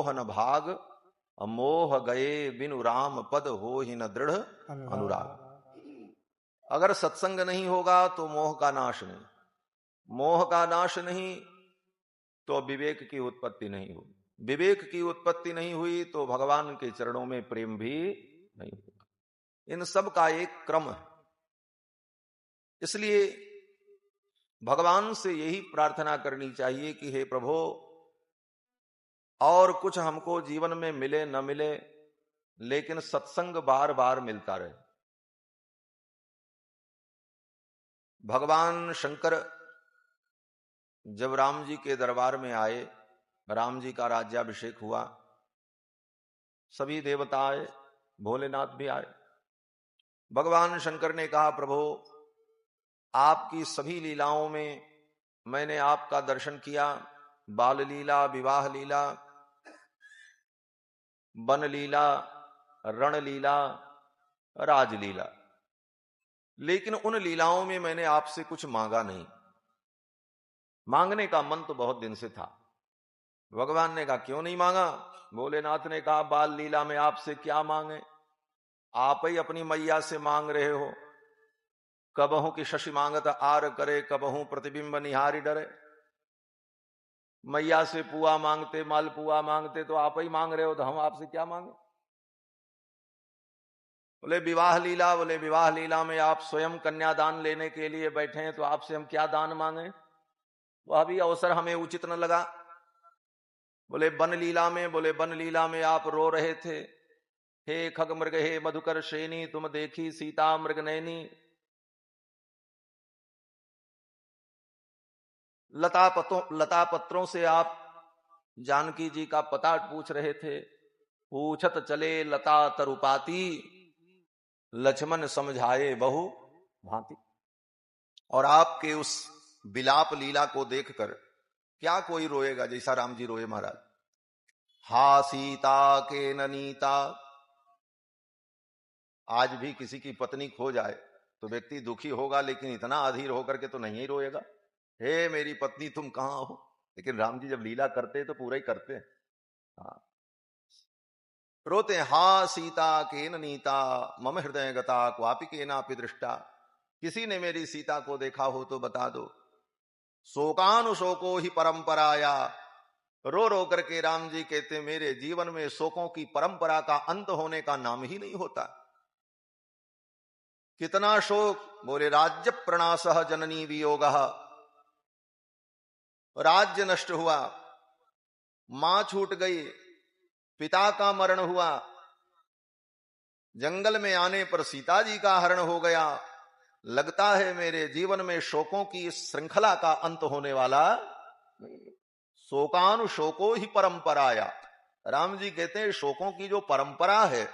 मोहन भाग, मोह गए बिनु राम पद हो ही न दृढ़ अनुराग। अगर सत्संग नहीं होगा तो मोह का नाश नहीं, मोह का नाश नहीं तो विवेक की उत्पत्ति नहीं हुई, विवेक की उत्पत्ति नहीं हुई तो भगवान के चरणों में प्रेम भी नहीं होगा। इन सब का एक क्रम है। इसलिए भगवान से यही प्रार्थना करनी चाहिए कि हे प्रभु, और कुछ हमको जीवन में मिले न मिले, लेकिन सत्संग बार बार मिलता रहे। भगवान शंकर जब राम जी के दरबार में आए, राम जी का राज्याभिषेक हुआ, सभी देवता आए, भोलेनाथ भी आए। भगवान शंकर ने कहा, प्रभु आपकी सभी लीलाओं में मैंने आपका दर्शन किया, बाल लीला, विवाह लीला, वन लीला, रण लीला, राजलीला, लेकिन उन लीलाओं में मैंने आपसे कुछ मांगा नहीं। मांगने का मन तो बहुत दिन से था। भगवान ने कहा, क्यों नहीं मांगा? भोलेनाथ ने कहा, बाल लीला में आपसे क्या मांगे, आप ही अपनी मैया से मांग रहे हो। कबहू की शशि मांगत आर करे, कबहू प्रतिबिंब निहारी डरे। मैया से पुआ मांगते, मालपुआ मांगते तो आप ही मांग रहे हो, तो हम आपसे क्या मांगे? बोले विवाह लीला, बोले विवाह लीला में आप स्वयं कन्यादान लेने के लिए बैठे हैं, तो आपसे हम क्या दान मांगे? वह भी अवसर हमें उचित न लगा। बोले वन लीला में, बोले वन लीला में आप रो रहे थे, हे खग मृग हे मधुकर श्रेणी, तुम देखी सीता मृग नैनी। लता पत्रों से आप जानकी जी का पता पूछ रहे थे, पूछत चले लता तरुपाती, लक्ष्मण समझाए बहु भांति। और आपके उस विलाप लीला को देखकर क्या कोई रोएगा जैसा राम जी रोए महाराज। हा सीता के ननीता। आज भी किसी की पत्नी खो जाए तो व्यक्ति दुखी होगा, लेकिन इतना अधीर होकर के तो नहीं रोएगा, हे मेरी पत्नी तुम कहां हो। लेकिन राम जी जब लीला करते तो पूरा ही करते हैं। हाँ, रोते हैं, हा सीता के ननीता, मम हृदय गता क्वापि के नापि दृष्टा। किसी ने मेरी सीता को देखा हो तो बता दो। शोकानुशोको ही परंपराया। रो रो करके राम जी कहते, मेरे जीवन में शोकों की परंपरा का अंत होने का नाम ही नहीं होता। कितना शोक? बोले राज्य प्रणासह जननी वियोगः। राज्य नष्ट हुआ, मां छूट गई, पिता का मरण हुआ, जंगल में आने पर सीता जी का हरण हो गया। लगता है मेरे जीवन में शोकों की इस श्रृंखला का अंत होने वाला। शोकानुशोको ही परंपराया। राम जी कहते हैं, शोकों की जो परंपरा है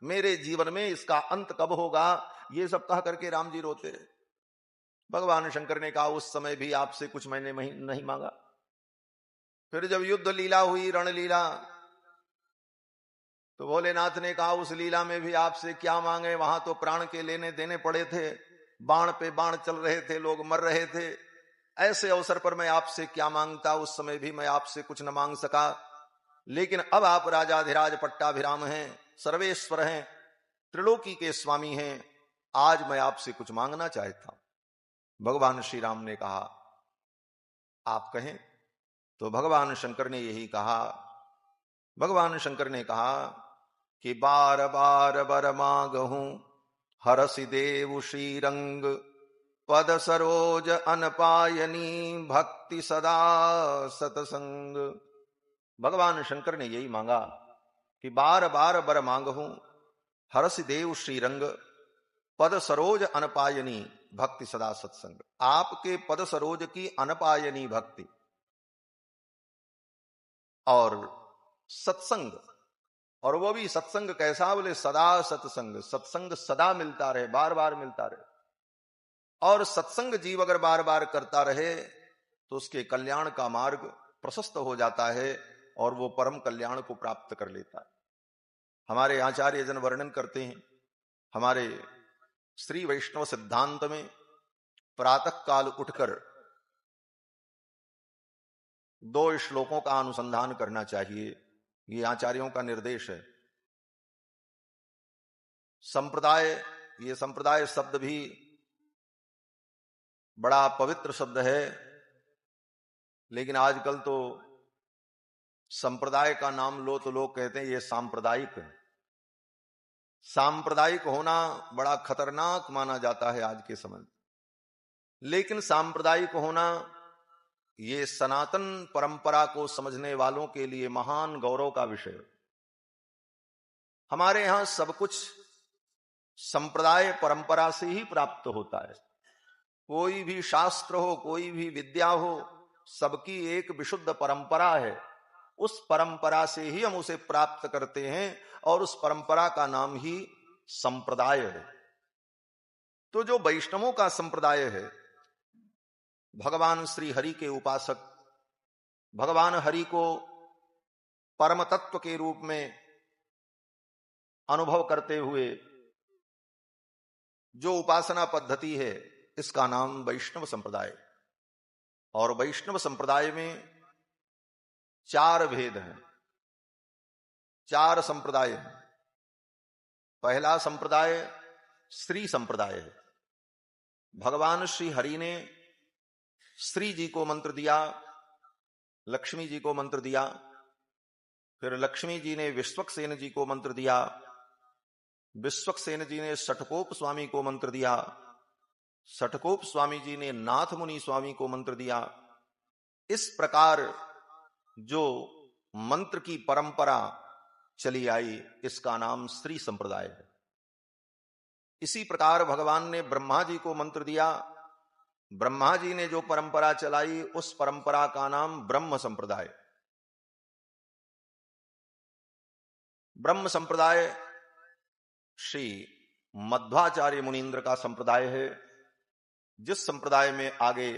मेरे जीवन में, इसका अंत कब होगा? ये सब कह करके राम जी रोते। भगवान शंकर ने कहा, उस समय भी आपसे कुछ मैंने नहीं मांगा। फिर जब युद्ध लीला हुई, रण लीला, तो भोलेनाथ ने कहा, उस लीला में भी आपसे क्या मांगे? वहां तो प्राण के लेने देने पड़े थे, बाण पे बाण चल रहे थे, लोग मर रहे थे। ऐसे अवसर पर मैं आपसे क्या मांगता? उस समय भी मैं आपसे कुछ न मांग सका। लेकिन अब आप राजाधिराज पट्टाभिराम हैं, सर्वेश्वर हैं, त्रिलोकी के स्वामी हैं, आज मैं आपसे कुछ मांगना चाहता हूं। भगवान श्री राम ने कहा, आप कहें। तो भगवान शंकर ने यही कहा। भगवान शंकर ने कहा कि बार बार बर मांगहूं, हरसि देव श्रीरंग, पद सरोज अनपायनी, भक्ति सदा सतसंग। भगवान शंकर ने यही मांगा कि बार बार बर मांगहूं, हरसि देव श्रीरंग, पद सरोज अनपायनी, भक्ति सदा सत्संग। आपके पद सरोज की अनपायनी भक्ति और सत्संग, और वो भी सत्संग कैसा? बोले सदा सत्संग। सत्संग सदा मिलता रहे, बार बार मिलता रहे। और सत्संग जीव अगर बार बार करता रहे तो उसके कल्याण का मार्ग प्रशस्त हो जाता है और वो परम कल्याण को प्राप्त कर लेता है। हमारे आचार्य जन वर्णन करते हैं, हमारे श्री वैष्णव सिद्धांत में प्रातः काल उठकर 2 श्लोकों का अनुसंधान करना चाहिए। ये आचार्यों का निर्देश है। संप्रदाय, ये संप्रदाय शब्द भी बड़ा पवित्र शब्द है, लेकिन आजकल तो संप्रदाय का नाम लो तो लोग कहते हैं ये सांप्रदायिक है। सांप्रदायिक होना बड़ा खतरनाक माना जाता है आज के समय, लेकिन सांप्रदायिक होना ये सनातन परंपरा को समझने वालों के लिए महान गौरव का विषय है। हमारे यहां सब कुछ संप्रदाय परंपरा से ही प्राप्त होता है। कोई भी शास्त्र हो, कोई भी विद्या हो, सबकी एक विशुद्ध परंपरा है। उस परंपरा से ही हम उसे प्राप्त करते हैं और उस परंपरा का नाम ही संप्रदाय है। तो जो वैष्णवों का संप्रदाय है, भगवान श्री हरि के उपासक, भगवान हरि को परम तत्व के रूप में अनुभव करते हुए जो उपासना पद्धति है, इसका नाम वैष्णव संप्रदाय। और वैष्णव संप्रदाय में 4 भेद हैं, 4 संप्रदाय हैं। पहला संप्रदाय श्री संप्रदाय है। भगवान श्री हरि ने श्री जी को मंत्र दिया, लक्ष्मी जी को मंत्र दिया, फिर लक्ष्मी जी ने विश्वक्सेन जी को मंत्र दिया, विश्वक्सेन जी ने षटकोप स्वामी को मंत्र दिया, षटकोप स्वामी जी ने नाथ मुनि स्वामी को मंत्र दिया। इस प्रकार जो मंत्र की परंपरा चली आई, इसका नाम श्री संप्रदाय है। इसी प्रकार भगवान ने ब्रह्मा जी को मंत्र दिया, ब्रह्मा जी ने जो परंपरा चलाई, उस परंपरा का नाम ब्रह्म संप्रदाय। ब्रह्म संप्रदाय श्री मध्वाचार्य मुनीन्द्र का संप्रदाय है, जिस संप्रदाय में आगे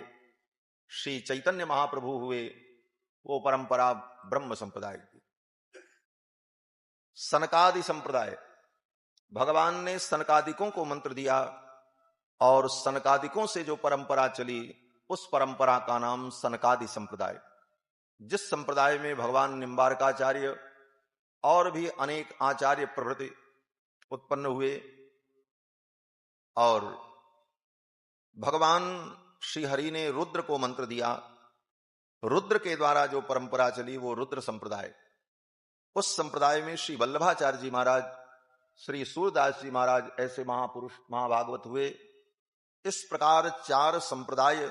श्री चैतन्य महाप्रभु हुए, वो परंपरा ब्रह्म संप्रदाय की। सनकादि संप्रदाय, भगवान ने सनकादिकों को मंत्र दिया और सनकादिकों से जो परंपरा चली, उस परंपरा का नाम सनकादि संप्रदाय। जिस संप्रदाय में भगवान निम्बारकाचार्य और भी अनेक आचार्य प्रभृति उत्पन्न हुए और भगवान श्री हरि ने रुद्र को मंत्र दिया, रुद्र के द्वारा जो परंपरा चली वो रुद्र संप्रदाय। उस संप्रदाय में श्री वल्लभाचार्य जी महाराज, श्री सूरदास जी महाराज ऐसे महापुरुष महाभागवत हुए। इस प्रकार 4 संप्रदाय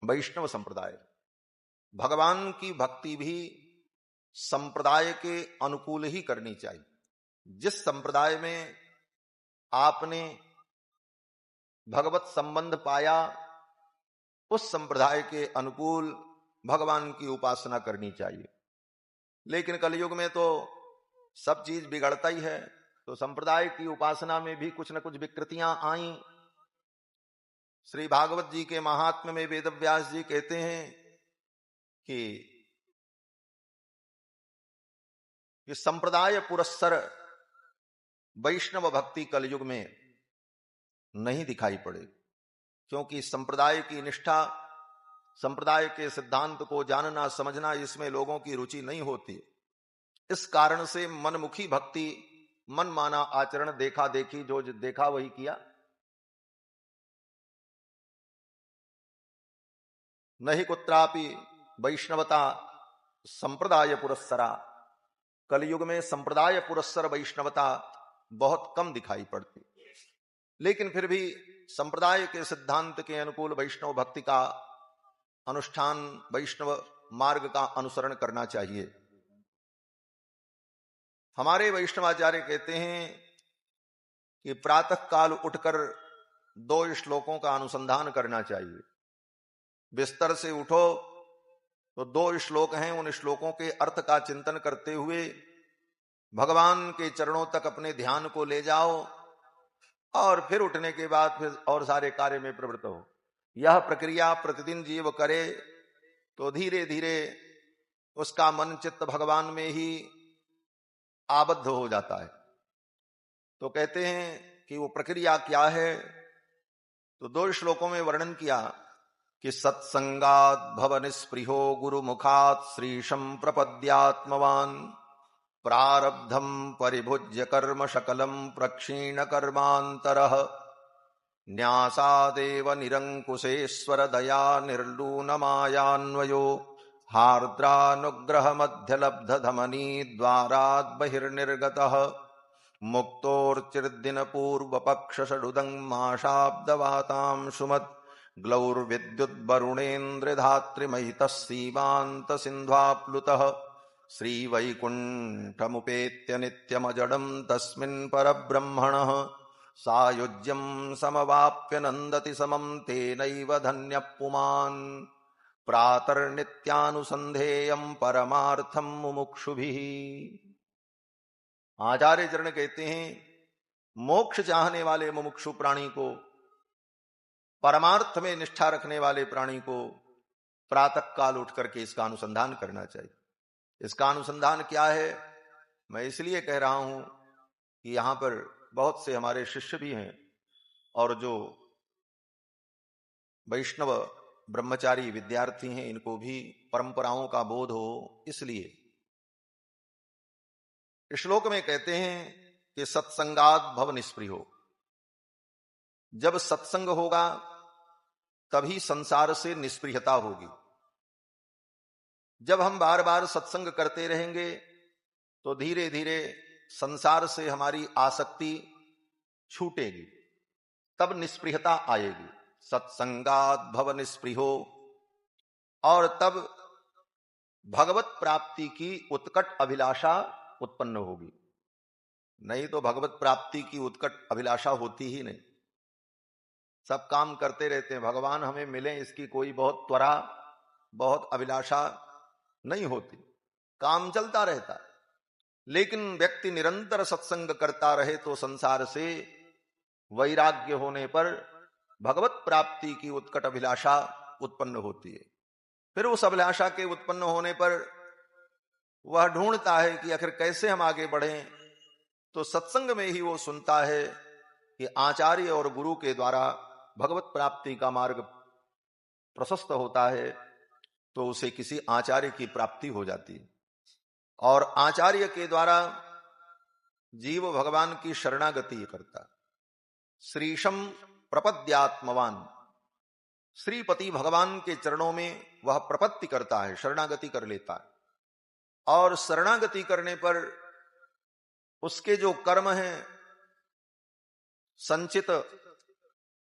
वैष्णव संप्रदाय। भगवान की भक्ति भी संप्रदाय के अनुकूल ही करनी चाहिए। जिस संप्रदाय में आपने भगवत संबंध पाया, उस संप्रदाय के अनुकूल भगवान की उपासना करनी चाहिए। लेकिन कलयुग में तो सब चीज बिगड़ता ही है, तो संप्रदाय की उपासना में भी कुछ न कुछ विकृतियां आई। श्री भागवत जी के महात्म्य में वेदव्यास जी कहते हैं कि संप्रदाय पुरस्सर वैष्णव भक्ति कलयुग में नहीं दिखाई पड़े, क्योंकि संप्रदाय की निष्ठा, संप्रदाय के सिद्धांत को जानना समझना, इसमें लोगों की रुचि नहीं होती। इस कारण से मनमुखी भक्ति, मन माना आचरण, देखा देखी, जो देखा वही किया। नहीं कुत्रापि वैष्णवता संप्रदाय पुरस्सरा। कलयुग में संप्रदाय पुरस्सर वैष्णवता बहुत कम दिखाई पड़ती, लेकिन फिर भी संप्रदाय के सिद्धांत के अनुकूल वैष्णव भक्ति का अनुष्ठान, वैष्णव मार्ग का अनुसरण करना चाहिए। हमारे वैष्णवाचार्य कहते हैं कि प्रातः काल उठकर 2 श्लोकों का अनुसंधान करना चाहिए। बिस्तर से उठो तो 2 श्लोक हैं, उन श्लोकों के अर्थ का चिंतन करते हुए भगवान के चरणों तक अपने ध्यान को ले जाओ और फिर उठने के बाद फिर और सारे कार्य में प्रवृत्त हो। यह प्रक्रिया प्रतिदिन जीव करे तो धीरे धीरे उसका मन चित्त भगवान में ही आबद्ध हो जाता है। तो कहते हैं कि वो प्रक्रिया क्या है, तो 2 श्लोकों में वर्णन किया कि सत्संगात् भव निस्पृहो गुरुमुखात् श्रीशं प्रपद्यात्मवान् प्रारब्धं परिभुज्य कर्म शकलं प्रक्षीण कर्मान्तरः न्यासादेव निरंकुशेश्वर दया निर्लूनमायान्वयो हार्द्रानुग्रह मध्यलब्ध धमनी द्वाराद् बहिर्निर्गतः मुक्तोर्चिर्दिन पूर्व पक्ष षडुदं माशाब्दवातां शुमत् ग्लौर्विद्युद्वरुणेन्द्रधात्रिमहितः सीमान्त सिन्ध्वाप्लुतः श्रीवैकुण्ठमुपेत्य नित्यमजडं तस्मिन् परब्रह्मणः सायुज्यं समवाप्य नन्दति समं तेनैव धन्यः पुमान् प्रातर्नित्यानुसंधेयं परमार्थं मुमुक्षुभिः। आचार्य चरण कहते हैं मोक्ष चाहने वाले मुमुक्षु प्राणी को, परमार्थ में निष्ठा रखने वाले प्राणी को प्रातः काल उठ करके इसका अनुसंधान करना चाहिए। इसका अनुसंधान क्या है, मैं इसलिए कह रहा हूं कि यहां पर बहुत से हमारे शिष्य भी हैं और जो वैष्णव ब्रह्मचारी विद्यार्थी हैं, इनको भी परंपराओं का बोध हो। इसलिए श्लोक में कहते हैं कि सत्संगात् भव निस्पृहो। जब सत्संग होगा तभी संसार से निस्पृहता होगी। जब हम बार बार सत्संग करते रहेंगे तो धीरे धीरे संसार से हमारी आसक्ति छूटेगी, तब निस्पृहता आएगी। सत्संगात् भव निस्पृहो, और तब भगवत प्राप्ति की उत्कट अभिलाषा उत्पन्न होगी। नहीं तो भगवत प्राप्ति की उत्कट अभिलाषा होती ही नहीं। सब काम करते रहते हैं, भगवान हमें मिले इसकी कोई बहुत त्वरा, बहुत अभिलाषा नहीं होती, काम चलता रहता। लेकिन व्यक्ति निरंतर सत्संग करता रहे तो संसार से वैराग्य होने पर भगवत प्राप्ति की उत्कट अभिलाषा उत्पन्न होती है। फिर उस अभिलाषा के उत्पन्न होने पर वह ढूंढता है कि आखिर कैसे हम आगे बढ़ें। तो सत्संग में ही वो सुनता है कि आचार्य और गुरु के द्वारा भगवत प्राप्ति का मार्ग प्रशस्त होता है, तो उसे किसी आचार्य की प्राप्ति हो जाती है। और आचार्य के द्वारा जीव भगवान की शरणागति करता। श्रीशम प्रपद्यात्मवान, श्रीपति भगवान के चरणों में वह प्रपत्ति करता है, शरणागति कर लेता है। और शरणागति करने पर उसके जो कर्म हैं संचित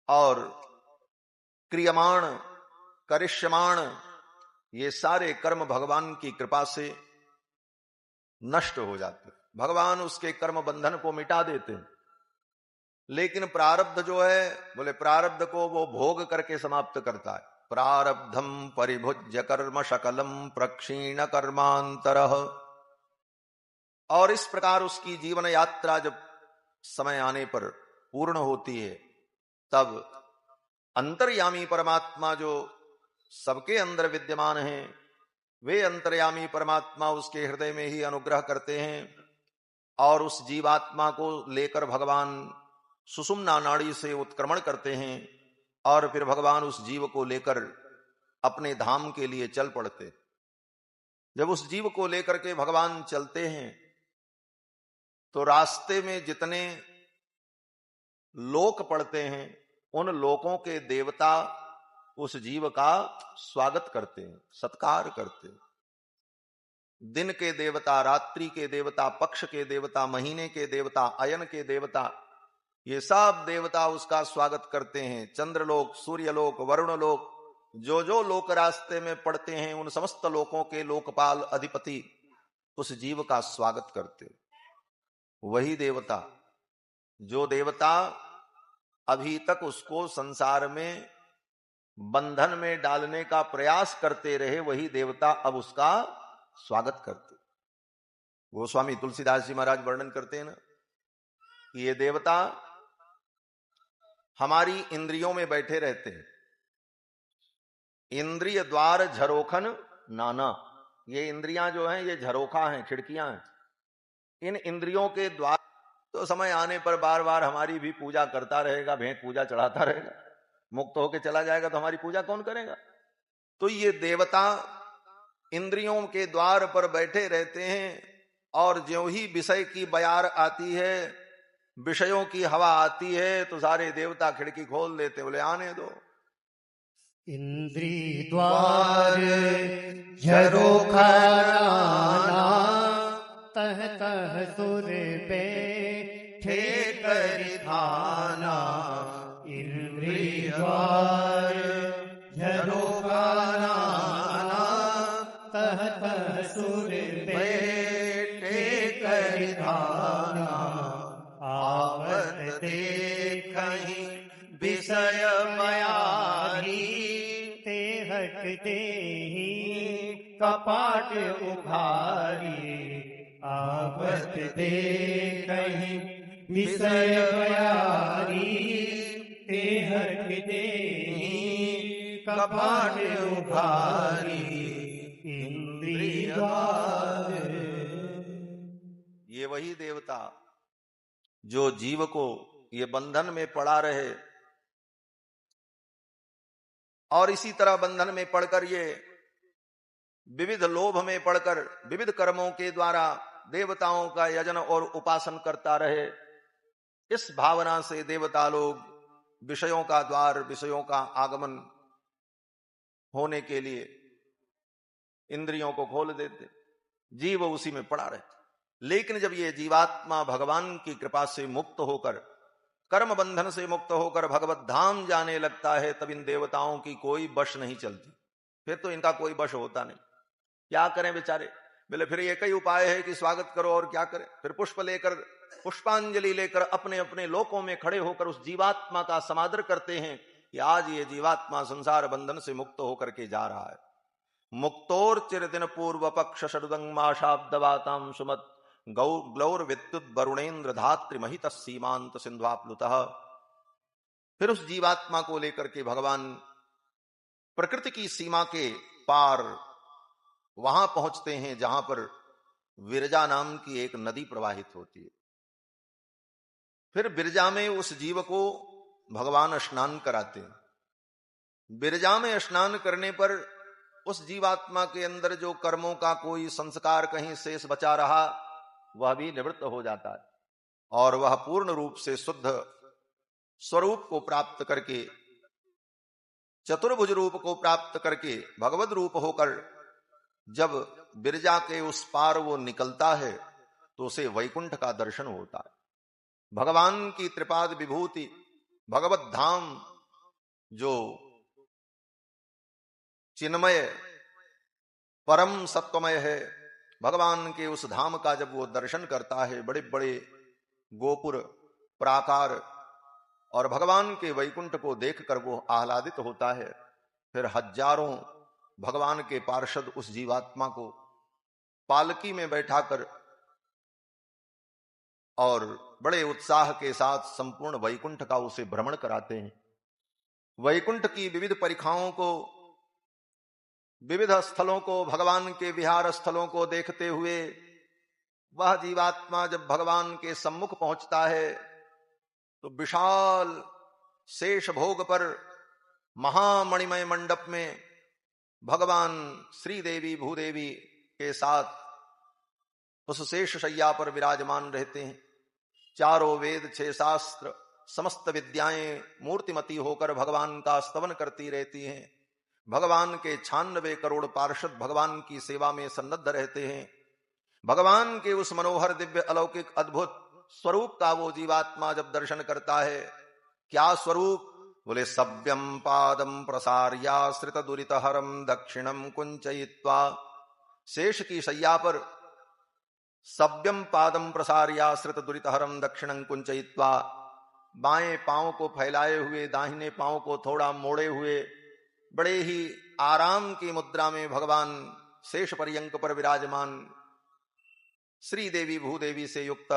और क्रियमाण करिष्यमाण, ये सारे कर्म भगवान की कृपा से नष्ट हो जाते। भगवान उसके कर्म बंधन को मिटा देते हैं। लेकिन प्रारब्ध जो है, बोले प्रारब्ध को वो भोग करके समाप्त करता है। प्रारब्धम परिभुज्य कर्म शकलम प्रक्षीण कर्मांतरः। और इस प्रकार उसकी जीवन यात्रा जब समय आने पर पूर्ण होती है, तब अंतर्यामी परमात्मा जो सबके अंदर विद्यमान हैं, वे अंतर्यामी परमात्मा उसके हृदय में ही अनुग्रह करते हैं। और उस जीवात्मा को लेकर भगवान सुषुम्ना नाड़ी से उत्क्रमण करते हैं और फिर भगवान उस जीव को लेकर अपने धाम के लिए चल पड़ते। जब उस जीव को लेकर के भगवान चलते हैं तो रास्ते में जितने लोक पड़ते हैं, उन लोकों के देवता उस जीव का स्वागत करते हैं, सत्कार करते हैं। दिन के देवता, रात्रि के देवता, पक्ष के देवता, महीने के देवता, अयन के देवता, ये सब देवता उसका स्वागत करते हैं। चंद्रलोक, सूर्यलोक, वरुणलोक, जो जो लोक रास्ते में पड़ते हैं, उन समस्त लोकों के लोकपाल अधिपति उस जीव का स्वागत करते। वही देवता, जो देवता अभी तक उसको संसार में बंधन में डालने का प्रयास करते रहे, वही देवता अब उसका स्वागत करते। गोस्वामी तुलसीदास जी महाराज वर्णन करते हैं ना कि ये देवता हमारी इंद्रियों में बैठे रहते हैं। इंद्रिय द्वार झरोखन नाना, ये इंद्रियां जो हैं ये झरोखा हैं, खिड़कियां हैं। इन इंद्रियों के द्वार तो समय आने पर बार बार हमारी भी पूजा करता रहेगा, भेंट पूजा चढ़ाता रहेगा। मुक्त होके चला जाएगा तो हमारी पूजा कौन करेगा? तो ये देवता इंद्रियों के द्वार पर बैठे रहते हैं, और ज्यों ही विषय की बयार आती है, विषयों की हवा आती है, तो सारे देवता खिड़की खोल देते, बोले आने दो। इंद्री द्वार झरोखा तह तह सुर बैठे करि ध्याना। इंद्री द्वार झरोखा तह तह सुर बैठे करि ध्याना। आवत देखहि विषय मयारी ते हटते ही कपाट उघारी। आवत देखहि विषय मयारी ते हटते ही कपाट उघारी। इंद्रिय द्वार। ये वही देवता जो जीव को ये बंधन में पड़ा रहे, और इसी तरह बंधन में पड़कर ये विविध लोभ में पड़कर विविध कर्मों के द्वारा देवताओं का यजन और उपासन करता रहे। इस भावना से देवता लोग विषयों का द्वार, विषयों का आगमन होने के लिए इंद्रियों को खोल देते, जीव उसी में पड़ा रहता। लेकिन जब ये जीवात्मा भगवान की कृपा से मुक्त होकर, कर्म बंधन से मुक्त होकर भगवत धाम जाने लगता है, तब इन देवताओं की कोई बश नहीं चलती। फिर तो इनका कोई बश होता नहीं। क्या करें बेचारे? बोले फिर एक ही उपाय है कि स्वागत करो, और क्या करें? फिर पुष्प लेकर, पुष्पांजलि लेकर अपने अपने लोकों में खड़े होकर उस जीवात्मा का समादर करते हैं कि आज ये जीवात्मा संसार बंधन से मुक्त होकर के जा रहा है। मुक्तोर चिरदिन पूर्व पक्ष शरदंगमाशाब्दवाताम सुमत ग्लौर विद्युत वरुणेन्द्र धात्री महित सीमांत सिंध्वाप्लुतः। फिर उस जीवात्मा को लेकर के भगवान प्रकृति की सीमा के पार वहां पहुंचते हैं जहां पर विरजा नाम की एक नदी प्रवाहित होती है। फिर विरजा में उस जीव को भगवान स्नान कराते हैं। विरजा में स्नान करने पर उस जीवात्मा के अंदर जो कर्मों का कोई संस्कार कहीं शेष बचा रहा, वह भी निवृत्त हो जाता है, और वह पूर्ण रूप से शुद्ध स्वरूप को प्राप्त करके, चतुर्भुज रूप को प्राप्त करके, भगवद रूप होकर जब विरजा के उस पार वो निकलता है तो उसे वैकुंठ का दर्शन होता है। भगवान की त्रिपाद विभूति भगवत धाम जो चिन्मय परम सत्वमय है, भगवान के उस धाम का जब वो दर्शन करता है, बड़े बड़े गोपुर प्राकार और भगवान के वैकुंठ को देखकर वो आह्लादित होता है। फिर हजारों भगवान के पार्षद उस जीवात्मा को पालकी में बैठाकर और बड़े उत्साह के साथ संपूर्ण वैकुंठ का उसे भ्रमण कराते हैं। वैकुंठ की विविध परिखाओं को, विविध स्थलों को, भगवान के विहार स्थलों को देखते हुए वह जीवात्मा जब भगवान के सम्मुख पहुंचता है तो विशाल शेष भोग पर महामणिमय मंडप में भगवान श्री देवी भूदेवी के साथ उस शेष शैया पर विराजमान रहते हैं। चारों वेद, 6 शास्त्र, समस्त विद्याएं मूर्तिमती होकर भगवान का स्तवन करती रहती हैं। भगवान के 96 करोड़ पार्षद भगवान की सेवा में सन्नद्ध रहते हैं। भगवान के उस मनोहर दिव्य अलौकिक अद्भुत स्वरूप का वो जीवात्मा जब दर्शन करता है, क्या स्वरूप? बोले सभ्यम पादम प्रसार्याश्रित दुरित हरम दक्षिणम कुंचयित्वा। शेष की शैया पर सभ्यम पादम प्रसार्याश्रित दुरित हरम दक्षिणं कुंचयित्वा, बाएं पांव को फैलाए हुए, दाहिने पांव को थोड़ा मोड़े हुए, बड़े ही आराम की मुद्रा में भगवान शेष पर्यंक पर विराजमान श्री देवी भूदेवी से युक्त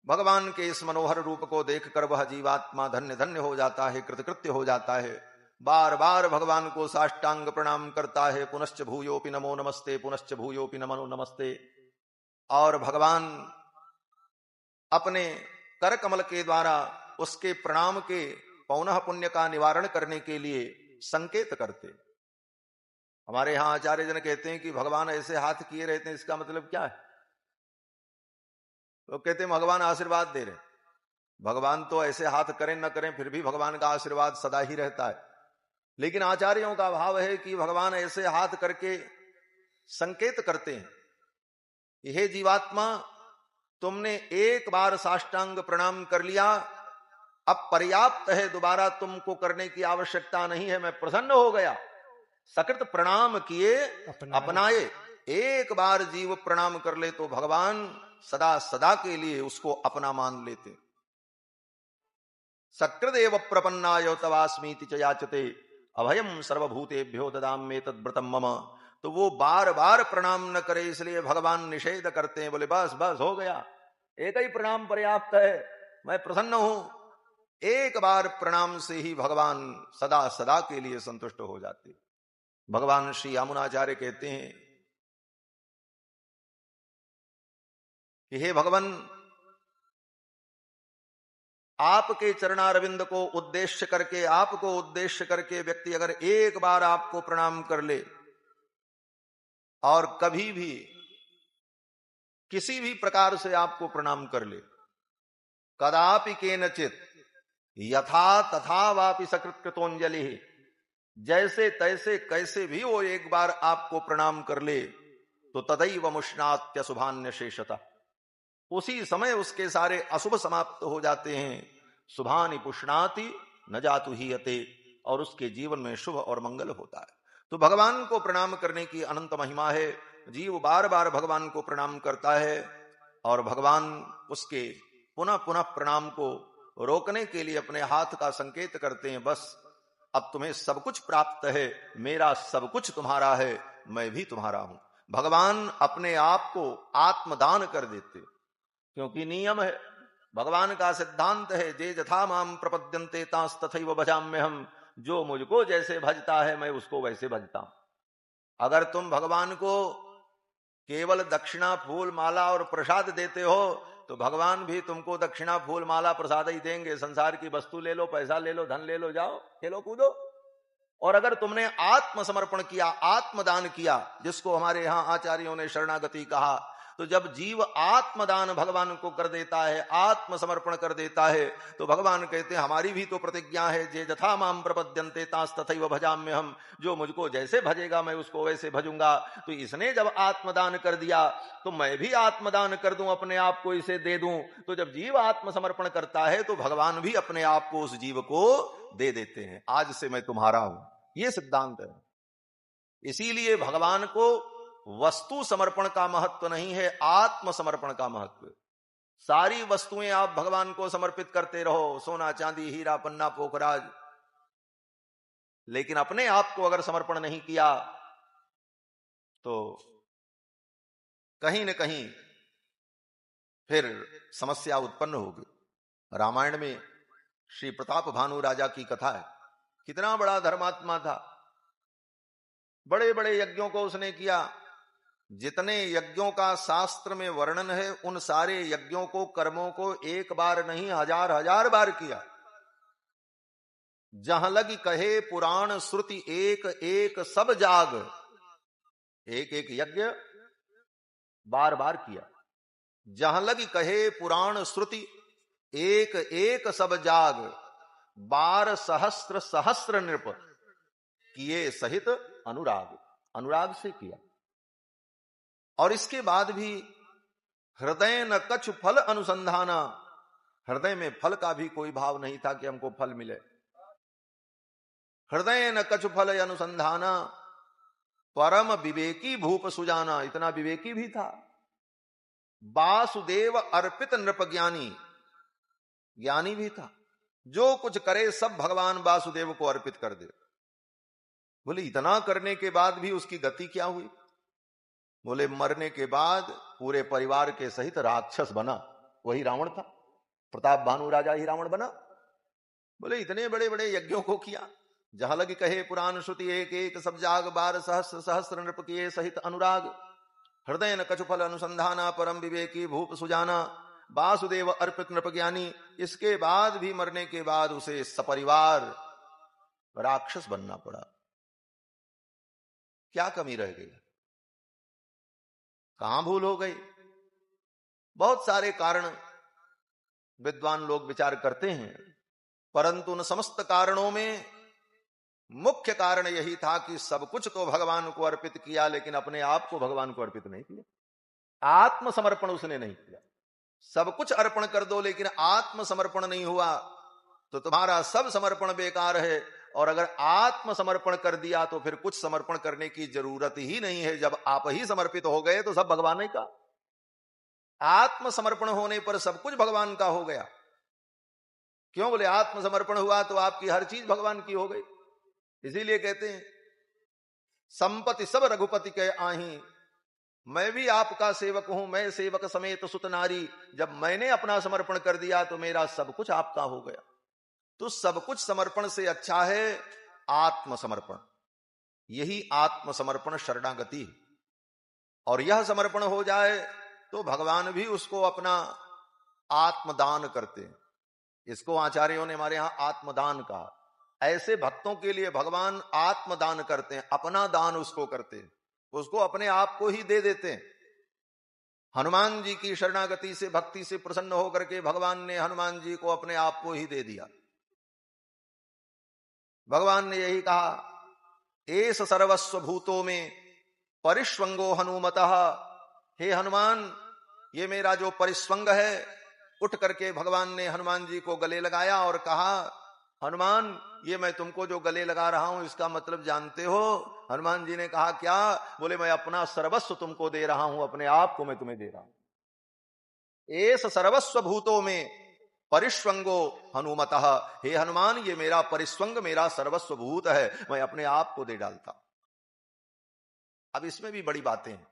भगवान के इस मनोहर रूप को देखकर वह जीवात्मा धन्य धन्य हो जाता है, कृतकृत्य हो जाता है। बार बार भगवान को साष्टांग प्रणाम करता है। पुनश्च भूयोपि नमो नमस्ते, पुनश्च भूयोपि नमो नमस्ते। और भगवान अपने कर कमल के द्वारा उसके प्रणाम के पौनः पुण्य का निवारण करने के लिए संकेत करते। हमारे यहां आचार्य जन कहते हैं कि भगवान ऐसे हाथ किए रहते हैं, इसका मतलब क्या है? तो कहते हैं भगवान आशीर्वाद दे रहे। भगवान तो ऐसे हाथ करें न करें फिर भी भगवान का आशीर्वाद सदा ही रहता है, लेकिन आचार्यों का भाव है कि भगवान ऐसे हाथ करके संकेत करते हैं, हे जीवात्मा, तुमने एक बार साष्टांग प्रणाम कर लिया, अब पर्याप्त है, दोबारा तुमको करने की आवश्यकता नहीं है, मैं प्रसन्न हो गया। सकृत प्रणाम किए अपनाए। एक बार जीव प्रणाम कर ले तो भगवान सदा सदा के लिए उसको अपना मान लेते। सकृदेव प्रपन्नाय तवास्मीति च याचते अभयम सर्वभूतेभ्यो ददाम्ये तद्व्रतम मम। तो वो बार बार प्रणाम न करे इसलिए भगवान निषेध करते हैं, बोले बस बस हो गया, एक ही प्रणाम पर्याप्त है, मैं प्रसन्न हूं। एक बार प्रणाम से ही भगवान सदा सदा के लिए संतुष्ट हो जाते। भगवान श्री यामुनाचार्य कहते हैं कि हे भगवान, आपके चरणारविंद को उद्देश्य करके, आपको उद्देश्य करके व्यक्ति अगर एक बार आपको प्रणाम कर ले और कभी भी किसी भी प्रकार से आपको प्रणाम कर ले, कदापि केनचित यथा तथा वापि सकृत कृतोंजलि, जैसे तैसे कैसे भी वो एक बार आपको प्रणाम कर ले तो तदैव मुष्णात्य शुभान्य शेषता, उसी समय उसके सारे अशुभ समाप्त हो जाते हैं। शुभानि पुष्णाति न जातु ही यते, और उसके जीवन में शुभ और मंगल होता है। तो भगवान को प्रणाम करने की अनंत महिमा है। जीव बार बार भगवान को प्रणाम करता है और भगवान उसके पुनः पुनः प्रणाम को रोकने के लिए अपने हाथ का संकेत करते हैं, बस अब तुम्हें सब कुछ प्राप्त है, मेरा सब कुछ तुम्हारा है, मैं भी तुम्हारा हूं। भगवान अपने आप को आत्मदान कर देते, क्योंकि नियम है, भगवान का सिद्धांत है, जे जथा माम प्रपद्यन्ते तांस तथैव भजाम्यहम्, जो मुझको जैसे भजता है मैं उसको वैसे भजता हूं। अगर तुम भगवान को केवल दक्षिणा फूल माला और प्रसाद देते हो तो भगवान भी तुमको दक्षिणा फूल माला प्रसाद ही देंगे। संसार की वस्तु ले लो, पैसा ले लो, धन ले लो, जाओ खेलो कूदो। और अगर तुमने आत्मसमर्पण किया, आत्मदान किया, जिसको हमारे यहां आचार्यों ने शरणागति कहा, तो जब जीव आत्मदान भगवान को कर देता है, आत्मसमर्पण कर देता है, तो भगवान कहते हैं हमारी भी तो प्रतिज्ञा है, जे जथा माम प्रपद्यन्ते तांस तथैव भजाम्यहम्, जो मुझको जैसे भजेगा मैं उसको वैसे भजूंगा। तो इसने जब आत्मदान कर दिया तो मैं भी आत्मदान कर दूं, अपने आप को इसे दे दूं। तो जब जीव आत्मसमर्पण करता है तो भगवान भी अपने आप को उस जीव को दे देते हैं, आज से मैं तुम्हारा हूं। ये सिद्धांत है। इसीलिए भगवान को वस्तु समर्पण का महत्व नहीं है, आत्मसमर्पण का महत्व है। सारी वस्तुएं आप भगवान को समर्पित करते रहो, सोना चांदी हीरा पन्ना पोखराज, लेकिन अपने आप को अगर समर्पण नहीं किया तो कहीं न कहीं फिर समस्या उत्पन्न होगी। रामायण में श्री प्रताप भानु राजा की कथा है। कितना बड़ा धर्मात्मा था, बड़े बड़े यज्ञों को उसने किया। जितने यज्ञों का शास्त्र में वर्णन है उन सारे यज्ञों को, कर्मों को एक बार नहीं हजार हजार बार किया। जहां लगी कहे पुराण श्रुति एक एक सब जाग, एक एक यज्ञ बार बार किया। जहां लगी कहे पुराण श्रुति एक एक सब जाग, 12 सहस्त्र सहस्त्र नृप किए सहित अनुराग, अनुराग से किया। और इसके बाद भी हृदय न कछु फल अनुसंधाना, हृदय में फल का भी कोई भाव नहीं था कि हमको फल मिले। हृदय न कछु फल अनुसंधाना, परम विवेकी भूप सुजाना, इतना विवेकी भी था। वासुदेव अर्पित नृप ज्ञानी, ज्ञानी भी था। जो कुछ करे सब भगवान वासुदेव को अर्पित कर दे। बोले इतना करने के बाद भी उसकी गति क्या हुई? बोले मरने के बाद पूरे परिवार के सहित राक्षस बना, वही रावण था। प्रताप भानु राजा ही रावण बना। बोले इतने बड़े बड़े यज्ञों को किया, जहां लगी कहे पुराण श्रुति एक एक सब जाग, 12 सहस्त्र सहस्त्र नृप किए सहित अनुराग। हृदय न कछु फल अनुसंधाना, परम विवेकी भूप सुजाना। वासुदेव अर्पित नृपज्ञानी, इसके बाद भी मरने के बाद उसे सपरिवार राक्षस बनना पड़ा। क्या कमी रह गई, कहां भूल हो गई? बहुत सारे कारण विद्वान लोग विचार करते हैं, परंतु उन समस्त कारणों में मुख्य कारण यही था कि सब कुछ तो भगवान को अर्पित किया, लेकिन अपने आप को भगवान को अर्पित नहीं किया। आत्मसमर्पण उसने नहीं किया। सब कुछ अर्पण कर दो लेकिन आत्मसमर्पण नहीं हुआ तो तुम्हारा सब समर्पण बेकार है। और अगर आत्मसमर्पण कर दिया तो फिर कुछ समर्पण करने की जरूरत ही नहीं है। जब आप ही समर्पित हो गए तो सब भगवान ही का। आत्मसमर्पण होने पर सब कुछ भगवान का हो गया। क्यों? बोले आत्मसमर्पण हुआ तो आपकी हर चीज भगवान की हो गई। इसीलिए कहते हैं संपत्ति सब रघुपति के आही, मैं भी आपका सेवक हूं, मैं सेवक समेत सुत नारी। जब मैंने अपना समर्पण कर दिया तो मेरा सब कुछ आपका हो गया। तो सब कुछ समर्पण से अच्छा है आत्मसमर्पण। यही आत्मसमर्पण शरणागति है। और यह समर्पण हो जाए तो भगवान भी उसको अपना आत्मदान करते हैं। इसको आचार्यों ने हमारे यहां आत्मदान कहा। ऐसे भक्तों के लिए भगवान आत्मदान करते हैं, अपना दान उसको करते हैं, उसको अपने आप को ही दे देते हैं। हनुमान जी की शरणागति से, भक्ति से प्रसन्न होकर के भगवान ने हनुमान जी को अपने आप को ही दे दिया। भगवान ने यही कहा एस सर्वस्व भूतों में परिष्वंगो हनुमतः। हे हनुमान, ये मेरा जो परिस्वंग है। उठ करके भगवान ने हनुमान जी को गले लगाया और कहा हनुमान, ये मैं तुमको जो गले लगा रहा हूं इसका मतलब जानते हो? हनुमान जी ने कहा क्या? बोले मैं अपना सर्वस्व तुमको दे रहा हूं, अपने आप को मैं तुम्हें दे रहा हूं। एस सर्वस्व भूतों में परिष्वंगो हनुमतः। हे हनुमान, ये मेरा परिस्वंग, मेरा सर्वस्व भूत है, मैं अपने आप को दे डालता। अब इसमें भी बड़ी बातें हैं।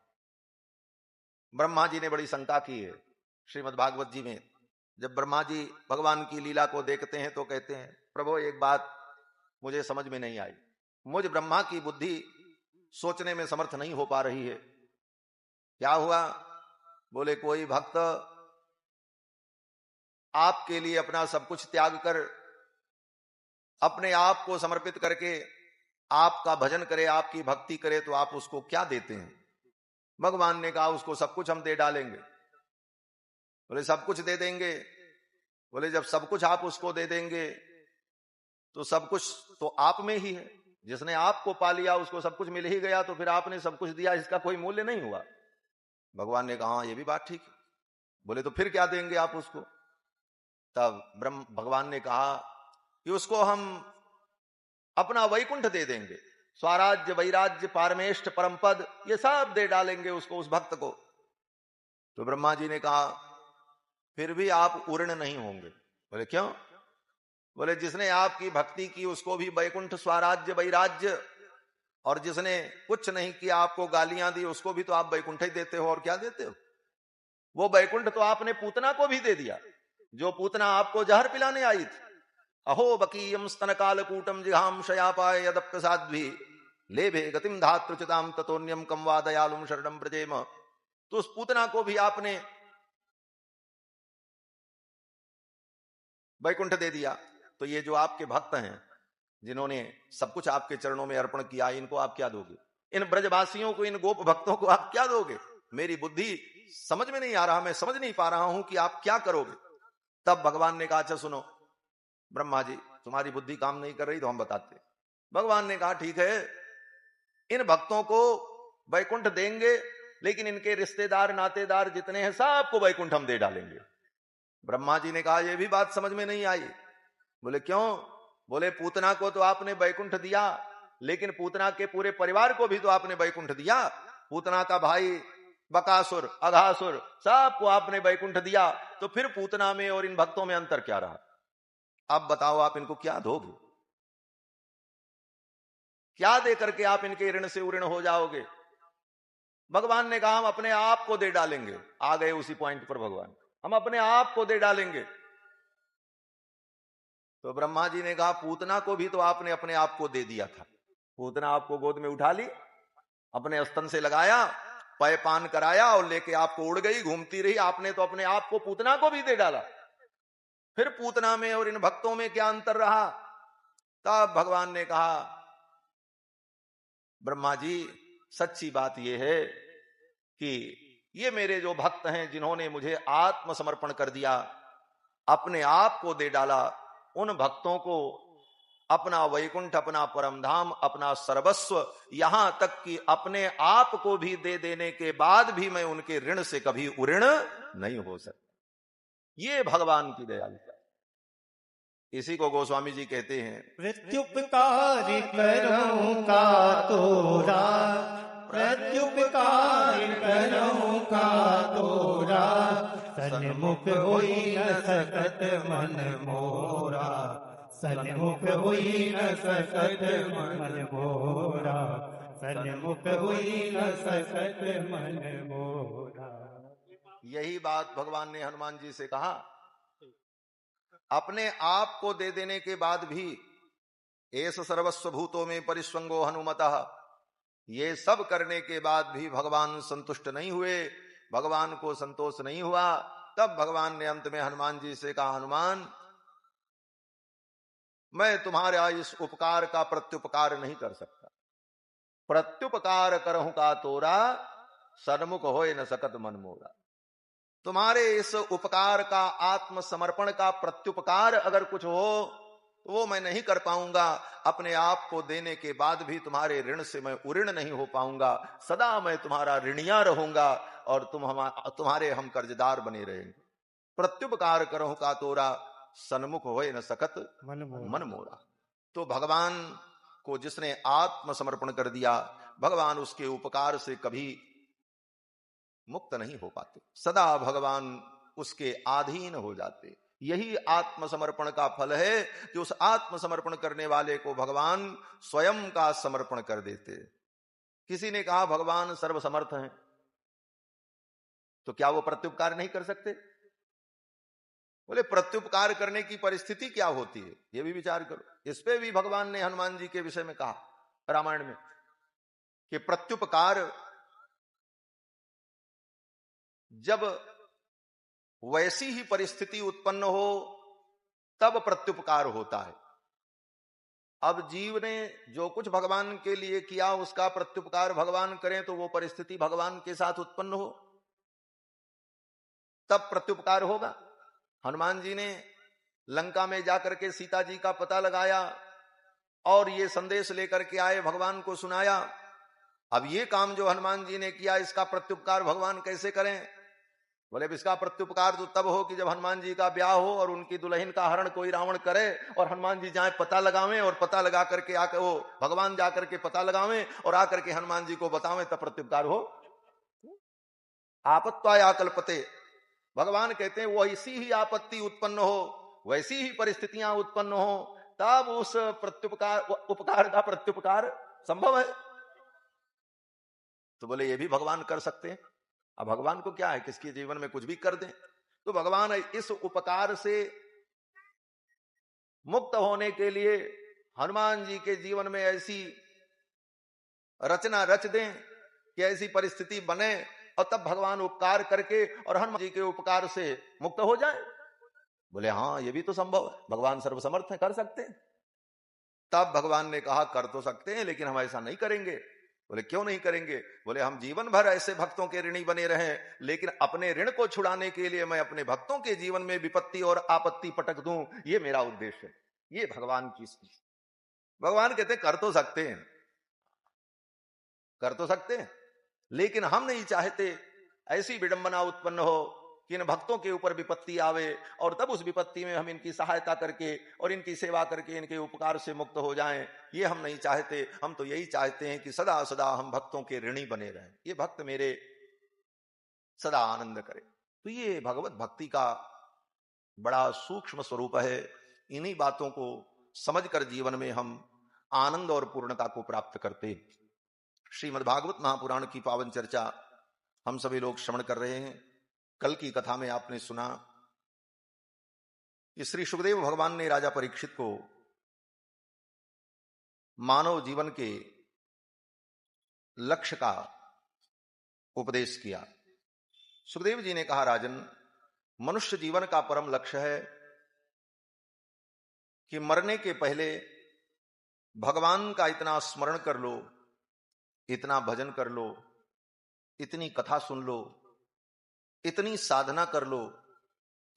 ब्रह्मा जी ने बड़ी शंका की है श्रीमद् भागवत जी में। जब ब्रह्मा जी भगवान की लीला को देखते हैं तो कहते हैं प्रभु एक बात मुझे समझ में नहीं आई। मुझ ब्रह्मा की बुद्धि सोचने में समर्थ नहीं हो पा रही है। क्या हुआ? बोले कोई भक्त आपके लिए अपना सब कुछ त्याग कर, अपने आप को समर्पित करके आपका भजन करे, आपकी भक्ति करे तो आप उसको क्या देते हैं? भगवान ने कहा उसको सब कुछ हम दे डालेंगे। बोले सब कुछ दे देंगे? बोले जब सब कुछ आप उसको दे देंगे तो सब कुछ तो आप में ही है। जिसने आपको पा लिया उसको सब कुछ मिल ही गया, तो फिर आपने सब कुछ दिया, इसका कोई मूल्य नहीं हुआ। भगवान ने कहा ये भी बात ठीक है। बोले तो फिर क्या देंगे आप उसको? तब भगवान ने कहा कि उसको हम अपना वैकुंठ दे देंगे, स्वराज्य, वैराज्य, पारमेष्ठ, परमपद, ये सब दे डालेंगे उसको, उस भक्त को। तो ब्रह्मा जी ने कहा फिर भी आप पूर्ण नहीं होंगे। बोले क्यों? बोले जिसने आपकी भक्ति की उसको भी वैकुंठ, स्वराज्य, वैराज्य, और जिसने कुछ नहीं किया, आपको गालियां दी, उसको भी तो आप वैकुंठ ही देते हो। और क्या देते हो? वो वैकुंठ तो आपने पूतना को भी दे दिया, जो पूतना आपको जहर पिलाने आई थी। अहो बकीयम स्तन काल कूटम जिहाम शयापाय यदप्य साध्वी लेभे गतिम धातृचिताम ततोन्यम कम वा दयालुम शरणम ब्रजेम। तो उस पूतना को भी आपने वैकुंठ दे दिया। तो ये जो आपके भक्त हैं जिन्होंने सब कुछ आपके चरणों में अर्पण किया, इनको आप क्या दोगे? इन ब्रजवासियों को, इन गोप भक्तों को आप क्या दोगे? मेरी बुद्धि समझ में नहीं आ रहा, मैं समझ नहीं पा रहा हूं कि आप क्या करोगे। तब भगवान ने कहा अच्छा सुनो ब्रह्मा जी, तुम्हारी बुद्धि काम नहीं कर रही तो हम बताते। भगवान ने कहा ठीक है, इन भक्तों को वैकुंठ देंगे, लेकिन इनके रिश्तेदार, नातेदार जितने हैं सबको वैकुंठ हम दे डालेंगे। ब्रह्मा जी ने कहा यह भी बात समझ में नहीं आई। बोले क्यों? बोले पूतना को तो आपने वैकुंठ दिया, लेकिन पूतना के पूरे परिवार को भी तो आपने वैकुंठ दिया। पूतना का भाई बकासुर, अघासुर, सबको आपने वैकुंठ दिया, तो फिर पूतना में और इन भक्तों में अंतर क्या रहा? अब बताओ आप इनको क्या दोगे? क्या दे करके आप इनके ऋण से उऋण हो जाओगे? भगवान ने कहा हम अपने आप को दे डालेंगे। आ गए उसी पॉइंट पर भगवान, हम अपने आप को दे डालेंगे। तो ब्रह्मा जी ने कहा पूतना को भी तो आपने अपने आप को दे दिया था। पूतना आपको गोद में उठा ली, अपने स्तन से लगाया, पय पान कराया और लेके आपको उड़ गई, घूमती रही। आपने तो अपने आप को पूतना को भी दे डाला। फिर पूतना में और इन भक्तों में क्या अंतर रहा? तब भगवान ने कहा, ब्रह्मा जी सच्ची बात यह है कि ये मेरे जो भक्त हैं, जिन्होंने मुझे आत्मसमर्पण कर दिया, अपने आप को दे डाला, उन भक्तों को अपना वैकुंठ, अपना परम धाम, अपना सर्वस्व, यहां तक कि अपने आप को भी दे देने के बाद भी मैं उनके ऋण से कभी उऋण नहीं हो सकता। ये भगवान की दयालुता। इसी को गोस्वामी जी कहते हैं, प्रत्युपकार करूं का तोरा, प्रत्युपकार करूं का तोरा, सन्मुख होई न सकत मन मोरा, सन्मुख होई न सकत मन मोरा, सन्मुख होई न सकत मन मोरा। यही बात भगवान ने हनुमान जी से कहा। अपने आप को दे देने के बाद भी एस सर्वस्व भूतों में परिस्वंगो हनुमतः, ये सब करने के बाद भी भगवान संतुष्ट नहीं हुए, भगवान को संतोष नहीं हुआ। तब भगवान ने अंत में हनुमान जी से कहा, हनुमान मैं तुम्हारा इस उपकार का प्रत्युपकार नहीं कर सकता। प्रत्युपकार करहूं का तोरा, सन्मुख होए न सकत मन मोरा। तुम्हारे इस उपकार का, आत्मसमर्पण का प्रत्युपकार अगर कुछ हो तो वो मैं नहीं कर पाऊंगा। अपने आप को देने के बाद भी तुम्हारे ऋण से मैं उऋण नहीं हो पाऊंगा। सदा मैं तुम्हारा ऋणिया रहूंगा और तुम्हारे हम कर्जदार बने रहेंगे। प्रत्युपकार करहूं का तोरा, सन्मुख होए न सकत मन मोरा। तो भगवान को जिसने आत्मसमर्पण कर दिया, भगवान उसके उपकार से कभी मुक्त नहीं हो पाते, सदा भगवान उसके अधीन हो जाते। यही आत्मसमर्पण का फल है कि उस आत्मसमर्पण करने वाले को भगवान स्वयं का समर्पण कर देते। किसी ने कहा भगवान सर्वसमर्थ हैं, तो क्या वो प्रत्युपकार नहीं कर सकते? बोले प्रत्युपकार करने की परिस्थिति क्या होती है, ये भी विचार करो। इस पे भी भगवान ने हनुमान जी के विषय में कहा रामायण में कि प्रत्युपकार जब वैसी ही परिस्थिति उत्पन्न हो तब प्रत्युपकार होता है। अब जीव ने जो कुछ भगवान के लिए किया उसका प्रत्युपकार भगवान करें तो वो परिस्थिति भगवान के साथ उत्पन्न हो, तब प्रत्युपकार होगा। हनुमान जी ने लंका में जाकर के सीता जी का पता लगाया और ये संदेश लेकर के आए, भगवान को सुनाया। अब ये काम जो हनुमान जी ने किया, इसका प्रत्युपकार भगवान कैसे करें? बोले इसका प्रत्युपकार तो तब हो कि जब हनुमान जी का ब्याह हो और उनकी दुल्हन का हरण कोई रावण करे और हनुमान जी जाए पता लगावें, और पता लगा करके आकर वो भगवान जाकर के पता लगावें और आकर के हनुमान जी को बतावें, तब प्रत्युपकार हो। आपत्त्वाया कल्पते, भगवान कहते हैं वो ऐसी ही आपत्ति उत्पन्न हो, वैसी ही परिस्थितियां उत्पन्न हो, तब उस प्रत्युपकार उपकार का प्रत्युपकार संभव है। तो बोले ये भी भगवान कर सकते हैं। अब भगवान को क्या है, किसके जीवन में कुछ भी कर दें। तो भगवान इस उपकार से मुक्त होने के लिए हनुमान जी के जीवन में ऐसी रचना रच दें कि ऐसी परिस्थिति बने और तब भगवान उपकार करके और हनुमान जी के उपकार से मुक्त हो जाए। बोले हाँ ये भी तो संभव है, भगवान सर्वसमर्थ है, कर सकते हैं। तब भगवान ने कहा कर तो सकते हैं लेकिन हम ऐसा नहीं करेंगे। बोले क्यों नहीं करेंगे? बोले हम जीवन भर ऐसे भक्तों के ऋणी बने रहें, लेकिन अपने ऋण को छुड़ाने के लिए मैं अपने भक्तों के जीवन में विपत्ति और आपत्ति पटक दूं, ये मेरा उद्देश्य है। ये भगवान की, भगवान कहते कर तो सकते हैं, कर तो सकते हैं, लेकिन हम नहीं चाहते ऐसी विडंबना उत्पन्न हो कि इन भक्तों के ऊपर विपत्ति आवे और तब उस विपत्ति में हम इनकी सहायता करके और इनकी सेवा करके इनके उपकार से मुक्त हो जाएं। ये हम नहीं चाहते। हम तो यही चाहते हैं कि सदा सदा हम भक्तों के ऋणी बने रहें, ये भक्त मेरे सदा आनंद करे। तो ये भगवत भक्ति का बड़ा सूक्ष्म स्वरूप है। इन्हीं बातों को समझकर जीवन में हम आनंद और पूर्णता को प्राप्त करते। श्रीमद् भागवत महापुराण की पावन चर्चा हम सभी लोग श्रवण कर रहे हैं। कल की कथा में आपने सुना कि श्री सुखदेव भगवान ने राजा परीक्षित को मानव जीवन के लक्ष्य का उपदेश किया। सुखदेव जी ने कहा, राजन, मनुष्य जीवन का परम लक्ष्य है कि मरने के पहले भगवान का इतना स्मरण कर लो, इतना भजन कर लो, इतनी कथा सुन लो, इतनी साधना कर लो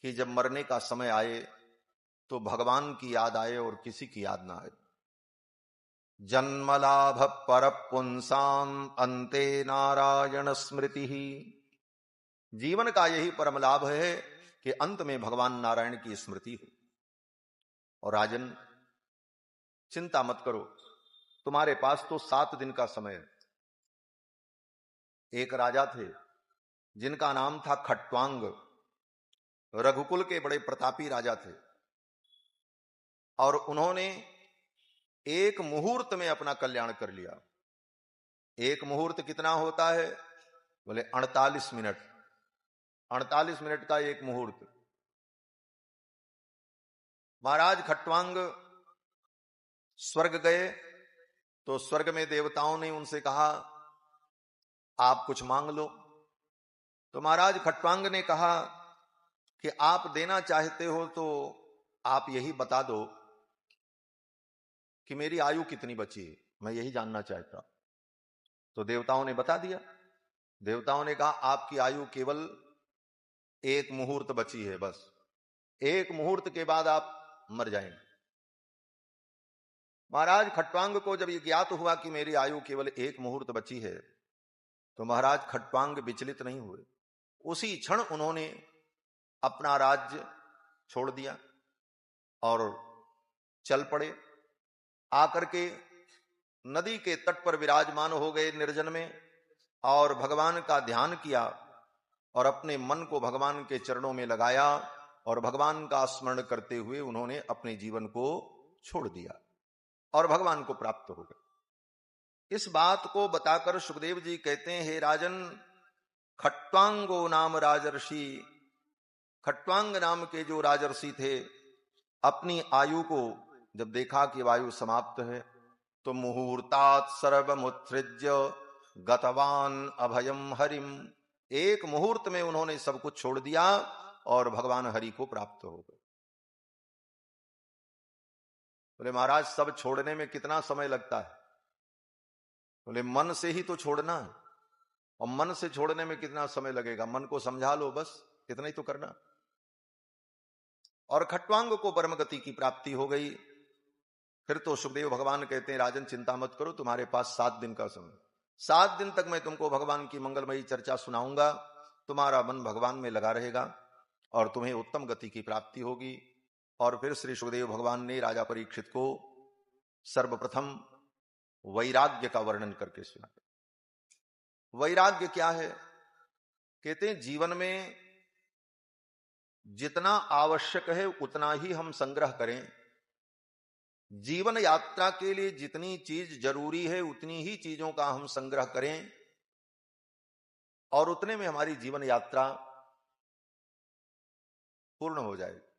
कि जब मरने का समय आए तो भगवान की याद आए और किसी की याद ना आए। जन्मलाभ पर पुंसाम अंते नारायण स्मृति ही। जीवन का यही परम लाभ है कि अंत में भगवान नारायण की स्मृति हो। और राजन, चिंता मत करो, तुम्हारे पास तो 7 दिन का समय है। एक राजा थे जिनका नाम था खट्वांग। रघुकुल के बड़े प्रतापी राजा थे और उन्होंने एक मुहूर्त में अपना कल्याण कर लिया। एक मुहूर्त कितना होता है? बोले 48 मिनट। 48 मिनट का एक मुहूर्त। महाराज खट्वांग स्वर्ग गए तो स्वर्ग में देवताओं ने उनसे कहा, आप कुछ मांग लो। तो महाराज खट्वांग ने कहा कि आप देना चाहते हो तो आप यही बता दो कि मेरी आयु कितनी बची है, मैं यही जानना चाहता। तो देवताओं ने बता दिया। देवताओं ने कहा, आपकी आयु केवल एक मुहूर्त बची है, बस एक मुहूर्त के बाद आप मर जाएंगे। महाराज खट्वांग को जब ये ज्ञात हुआ कि मेरी आयु केवल एक मुहूर्त बची है तो महाराज खट्वांग विचलित नहीं हुए। उसी क्षण उन्होंने अपना राज्य छोड़ दिया और चल पड़े। आकर के नदी के तट पर विराजमान हो गए निर्जन में और भगवान का ध्यान किया और अपने मन को भगवान के चरणों में लगाया और भगवान का स्मरण करते हुए उन्होंने अपने जीवन को छोड़ दिया और भगवान को प्राप्त हो गए। इस बात को बताकर सुखदेव जी कहते हैं, हे राजन, खट्वांगो नाम राजर्षि, खट्वांग नाम के जो राजर्षि थे, अपनी आयु को जब देखा कि वायु समाप्त है तो मुहूर्तात सर्वमुत्सृज्य गतवान अभयम हरिम। एक मुहूर्त में उन्होंने सब कुछ छोड़ दिया और भगवान हरि को प्राप्त हो गए। बोले महाराज, सब छोड़ने में कितना समय लगता है? बोले मन से ही तो छोड़ना है, और मन से छोड़ने में कितना समय लगेगा? मन को समझा लो, बस इतना ही तो करना। और खट्वांग को परम गति की प्राप्ति हो गई। फिर तो सुखदेव भगवान कहते हैं, राजन चिंता मत करो, तुम्हारे पास 7 दिन का समय। 7 दिन तक मैं तुमको भगवान की मंगलमयी चर्चा सुनाऊंगा, तुम्हारा मन भगवान में लगा रहेगा और तुम्हें उत्तम गति की प्राप्ति होगी। और फिर श्री सुखदेव भगवान ने राजा परीक्षित को सर्वप्रथम वैराग्य का वर्णन करके सुनाया। वैराग्य क्या है? कहते हैं, जीवन में जितना आवश्यक है उतना ही हम संग्रह करें। जीवन यात्रा के लिए जितनी चीज जरूरी है उतनी ही चीजों का हम संग्रह करें और उतने में हमारी जीवन यात्रा पूर्ण हो जाएगी।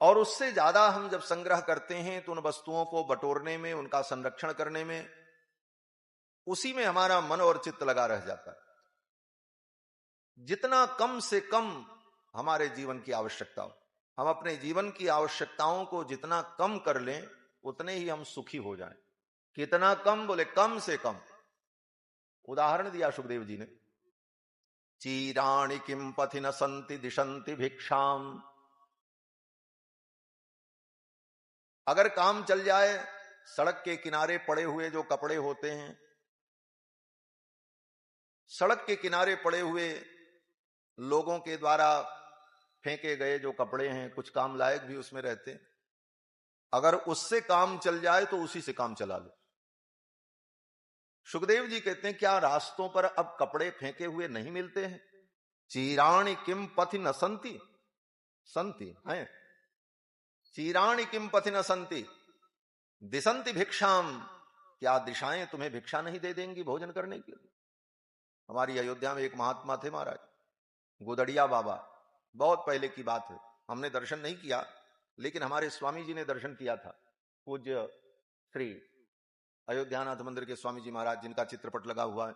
और उससे ज्यादा हम जब संग्रह करते हैं तो उन वस्तुओं को बटोरने में, उनका संरक्षण करने में, उसी में हमारा मन और चित्त लगा रह जाता है। जितना कम से कम हमारे जीवन की आवश्यकता हो, हम अपने जीवन की आवश्यकताओं को जितना कम कर लें उतने ही हम सुखी हो जाएं। कितना कम? बोले कम से कम। उदाहरण दिया सुखदेव जी ने, चीराणि किम पथि न संति दिशंति भिक्षाम। अगर काम चल जाए, सड़क के किनारे पड़े हुए जो कपड़े होते हैं, सड़क के किनारे पड़े हुए लोगों के द्वारा फेंके गए जो कपड़े हैं, कुछ काम लायक भी उसमें रहते हैं, अगर उससे काम चल जाए तो उसी से काम चला लो। सुखदेव जी कहते हैं, क्या रास्तों पर अब कपड़े फेंके हुए नहीं मिलते हैं? चीराणि किम पथि न संति, संति है, चीराणि किम पथि न संति दिशंति भिक्षाम। क्या दिशाएं तुम्हें भिक्षा नहीं दे देंगी भोजन करने के लिए? हमारी अयोध्या में एक महात्मा थे महाराज, गोदड़िया बाबा। बहुत पहले की बात है, हमने दर्शन नहीं किया, लेकिन हमारे स्वामी जी ने दर्शन किया था। पूज्य श्री अयोध्यानाथ मंदिर के स्वामी जी महाराज, जिनका चित्रपट लगा हुआ है,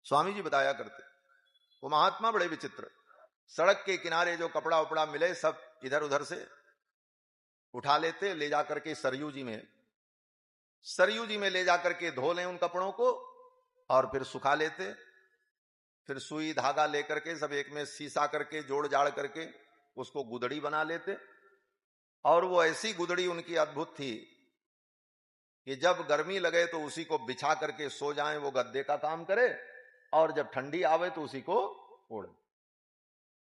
स्वामी जी बताया करते, वो महात्मा बड़े विचित्र, सड़क के किनारे जो कपड़ा उपड़ा मिले सब इधर उधर से उठा लेते, ले जाकर के सरयू जी में ले जाकर के धो लें उन कपड़ों को और फिर सुखा लेते, फिर सुई धागा लेकर के सब एक में सीसा करके जोड़ जाड़ करके उसको गुदड़ी बना लेते। और वो ऐसी गुदड़ी उनकी अद्भुत थी कि जब गर्मी लगे तो उसी को बिछा करके सो जाएं, वो गद्दे का काम करे, और जब ठंडी आवे तो उसी को ओढ़े,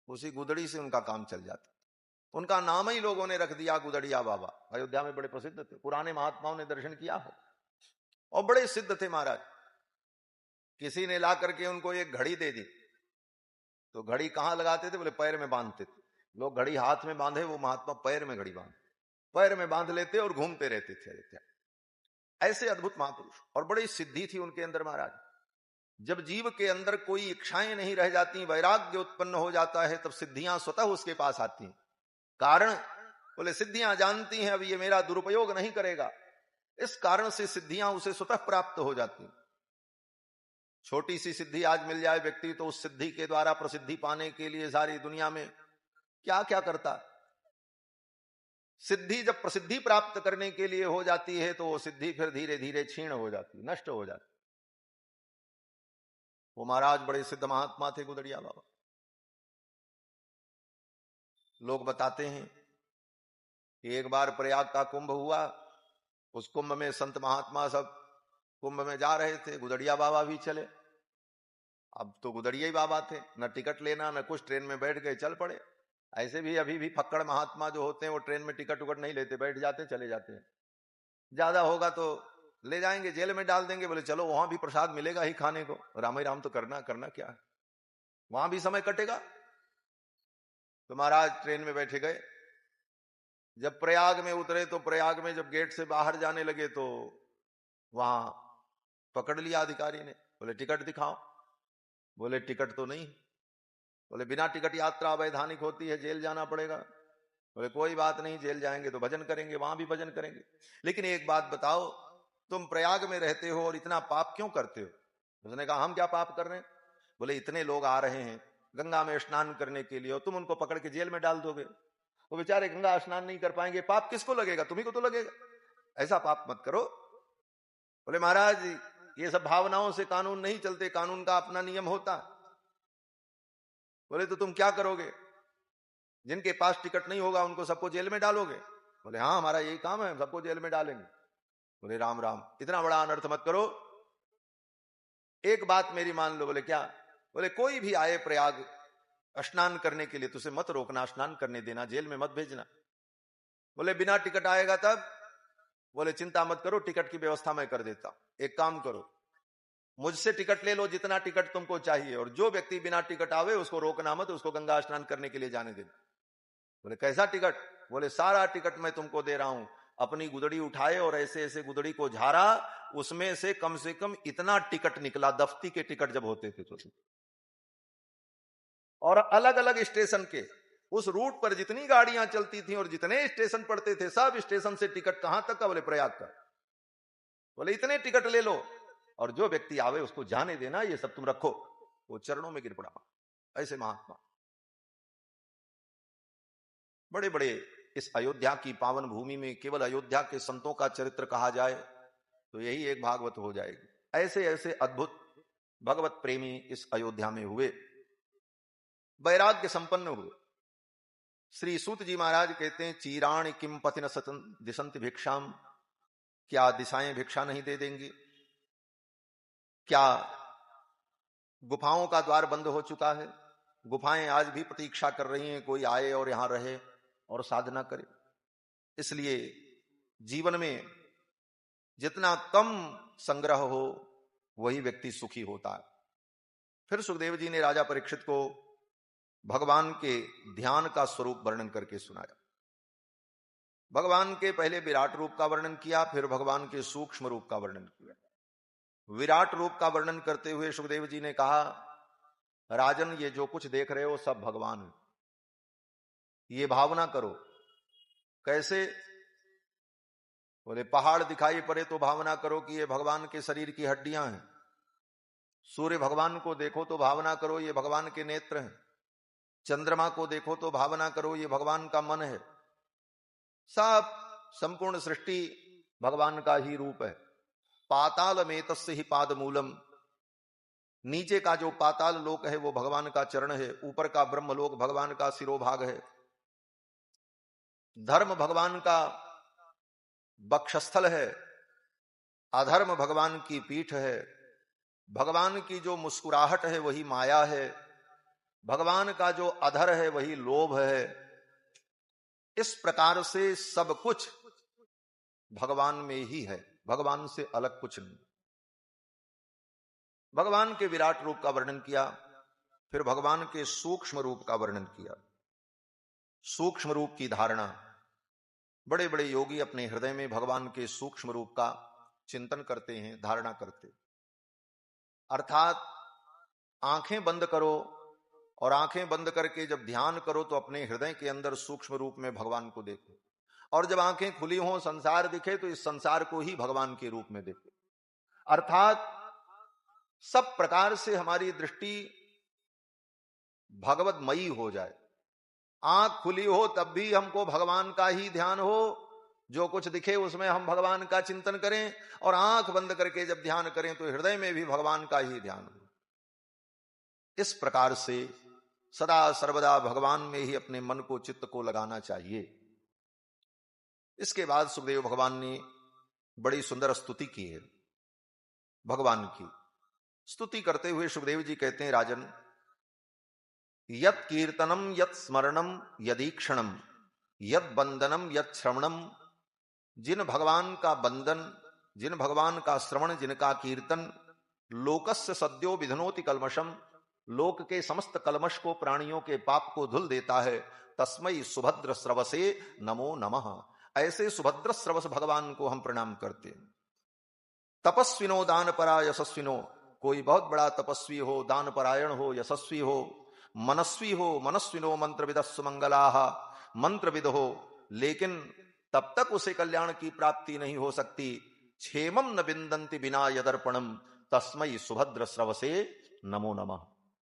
उसी गुदड़ी से उनका काम चल जाता। उनका नाम ही लोगों ने रख दिया गुदड़िया बाबा। अयोध्या में बड़े प्रसिद्ध थे, पुराने महात्माओं ने दर्शन किया हो और बड़े सिद्ध थे महाराज। किसी ने ला करके उनको एक घड़ी दे दी, तो घड़ी कहां लगाते थे? बोले पैर में बांधते थे। लोग घड़ी हाथ में बांधे, वो महात्मा पैर में घड़ी पैर में बांध लेते और घूमते रहते थे अयोध्या। ऐसे अद्भुत महापुरुष, और बड़ी सिद्धि थी उनके अंदर महाराज। जब जीव के अंदर कोई इच्छाएं नहीं रह जाती, वैराग्य उत्पन्न हो जाता है, तब सिद्धियां स्वतः उसके पास आती हैं। कारण? बोले सिद्धियां जानती हैं अब ये मेरा दुरुपयोग नहीं करेगा, इस कारण से सिद्धियां उसे स्वतः प्राप्त हो जाती। छोटी सी सिद्धि आज मिल जाए व्यक्ति, तो उस सिद्धि के द्वारा प्रसिद्धि पाने के लिए सारी दुनिया में क्या क्या करता। सिद्धि जब प्रसिद्धि प्राप्त करने के लिए हो जाती है तो वो सिद्धि फिर धीरे धीरे क्षीण हो जाती, नष्ट हो जाती। वो महाराज बड़े सिद्ध महात्मा थे गुदड़िया बाबा। लोग बताते हैं कि एक बार प्रयाग का कुंभ हुआ, उस कुंभ में संत महात्मा सब कुंभ में जा रहे थे, गुदड़िया बाबा भी चले। अब तो गुदड़िया ही बाबा थे, न टिकट लेना न कुछ, ट्रेन में बैठ गए, चल पड़े। ऐसे भी अभी भी फक्कड़ महात्मा जो होते हैं वो ट्रेन में टिकट उकट नहीं लेते, बैठ जाते चले जाते हैं। ज्यादा होगा तो ले जाएंगे, जेल में डाल देंगे, बोले चलो वहां भी प्रसाद मिलेगा ही खाने को, राम ही राम तो करना क्या है, वहां भी समय कटेगा। तो महाराज ट्रेन में बैठे गए, जब प्रयाग में उतरे तो प्रयाग में जब गेट से बाहर जाने लगे तो वहां पकड़ लिया अधिकारी ने, बोले टिकट दिखाओ। बोले टिकट तो नहीं। बोले बिना टिकट यात्रा अवैधानिक होती है, जेल जाना पड़ेगा। बोले कोई बात नहीं, जेल जाएंगे तो भजन करेंगे, वहां भी भजन करेंगे, लेकिन एक बात बताओ, तुम प्रयाग में रहते हो और इतना पाप क्यों करते हो? उसने कहा हम क्या पाप कर रहे हैं? बोले इतने लोग आ रहे हैं गंगा में स्नान करने के लिए और तुम उनको पकड़ के जेल में डाल दोगे, वो बेचारे गंगा स्नान नहीं कर पाएंगे, पाप किसको लगेगा? तुम्ही को तो लगेगा, ऐसा पाप मत करो। बोले महाराज ये सब भावनाओं से कानून नहीं चलते, कानून का अपना नियम होता। बोले तो तुम क्या करोगे? जिनके पास टिकट नहीं होगा उनको सबको जेल में डालोगे? बोले हाँ हमारा यही काम है, सबको जेल में डालेंगे। बोले राम राम, इतना बड़ा अनर्थ मत करो, एक बात मेरी मान लो। बोले क्या? बोले कोई भी आए प्रयाग स्नान करने के लिए तो उसे मत रोकना, स्नान करने देना, जेल में मत भेजना। बोले बिना टिकट आएगा तब? बोले चिंता मत करो, टिकट की व्यवस्था मैं कर देता। एक काम करो, मुझसे टिकट ले लो जितना टिकट तुमको चाहिए, और जो व्यक्ति बिना टिकट आवे उसको रोकना मत, उसको गंगा स्नान करने के लिए जाने देना। बोले कैसा टिकट? बोले सारा टिकट मैं तुमको दे रहा हूं। अपनी गुदड़ी उठाए और ऐसे ऐसे गुदड़ी को झाड़ा, उसमें से कम इतना टिकट निकला, दफ्ती के टिकट जब होते थे तो। और अलग अलग स्टेशन के, उस रूट पर जितनी गाड़ियां चलती थी और जितने स्टेशन पड़ते थे, सब स्टेशन से टिकट कहां तक का? बोले प्रयाग का। बोले इतने टिकट ले लो और जो व्यक्ति आवे उसको जाने देना, ये सब तुम रखो। वो चरणों में गिर पड़ा। ऐसे महात्मा बड़े बड़े। इस अयोध्या की पावन भूमि में केवल अयोध्या के संतों का चरित्र कहा जाए तो यही एक भागवत हो जाएगी। ऐसे ऐसे अद्भुत भगवत प्रेमी इस अयोध्या में हुए, वैराग्य संपन्न हुए। श्री सूत जी महाराज कहते हैं चीराण किम पतिन सतन दिशंति भिक्षाम, क्या दिशाएं भिक्षा नहीं दे देंगी? क्या गुफाओं का द्वार बंद हो चुका है? गुफाएं आज भी प्रतीक्षा कर रही हैं कोई आए और यहां रहे और साधना करे। इसलिए जीवन में जितना कम संग्रह हो वही व्यक्ति सुखी होता है। फिर सुखदेव जी ने राजा परीक्षित को भगवान के ध्यान का स्वरूप वर्णन करके सुनाया। भगवान के पहले विराट रूप का वर्णन किया, फिर भगवान के सूक्ष्म रूप का वर्णन किया। विराट रूप का वर्णन करते हुए सुखदेव जी ने कहा, राजन ये जो कुछ देख रहे हो सब भगवान है, ये भावना करो। कैसे? बोले पहाड़ दिखाई पड़े तो भावना करो कि ये भगवान के शरीर की हड्डियां हैं, सूर्य भगवान को देखो तो भावना करो ये भगवान के नेत्र हैं, चंद्रमा को देखो तो भावना करो ये भगवान का मन है। सब संपूर्ण सृष्टि भगवान का ही रूप है। पाताल में तस्य ही पाद मूलम, नीचे का जो पाताल लोक है वो भगवान का चरण है, ऊपर का ब्रह्मलोक भगवान का सिरोभाग है। धर्म भगवान का वक्षस्थल है, अधर्म भगवान की पीठ है। भगवान की जो मुस्कुराहट है वही माया है, भगवान का जो अधर है वही लोभ है। इस प्रकार से सब कुछ भगवान में ही है, भगवान से अलग कुछ नहीं। भगवान के विराट रूप का वर्णन किया, फिर भगवान के सूक्ष्म रूप का वर्णन किया। सूक्ष्म रूप की धारणा, बड़े बड़े योगी अपने हृदय में भगवान के सूक्ष्म रूप का चिंतन करते हैं, धारणा करते। अर्थात आंखें बंद करो और आंखें बंद करके जब ध्यान करो तो अपने हृदय के अंदर सूक्ष्म रूप में भगवान को देखो, और जब आंखें खुली हों संसार दिखे तो इस संसार को ही भगवान के रूप में देखो। अर्थात सब प्रकार से हमारी दृष्टि भगवतमयी हो जाए। आंख खुली हो तब भी हमको भगवान का ही ध्यान हो, जो कुछ दिखे उसमें हम भगवान का चिंतन करें, और आंख बंद करके जब ध्यान करें तो हृदय में भी भगवान का ही ध्यान हो। इस प्रकार से सदा सर्वदा भगवान में ही अपने मन को, चित्त को लगाना चाहिए। इसके बाद सुखदेव भगवान ने बड़ी सुंदर स्तुति की है। भगवान की स्तुति करते हुए सुखदेव जी कहते हैं, राजन, यत् कीर्तनम यत् स्मरणम यदीक्षणम यत् बंदनम यत् श्रवणम, जिन भगवान का बंदन, जिन भगवान का श्रवण, जिनका कीर्तन, लोकस्य सद्यो विधनोति कल्मषम, लोक के समस्त कलमश को, प्राणियों के पाप को धुल देता है। तस्मै सुभद्र स्रवसे नमो नमः, ऐसे सुभद्र स्रवस भगवान को हम प्रणाम करते हैं। तपस्विनो दान परा यशस्विनो, कोई बहुत बड़ा तपस्वी हो, दान परायण हो, यशस्वी हो, मनस्वी हो, मनस्विनो मंत्रविदस्सु मंगलाः, मंत्रविद हो, लेकिन तब तक उसे कल्याण की प्राप्ति नहीं हो सकती। क्षेमम न बिंदन्ति बिना यदर्पणम, तस्मै सुभद्र स्रवसे नमो नमः।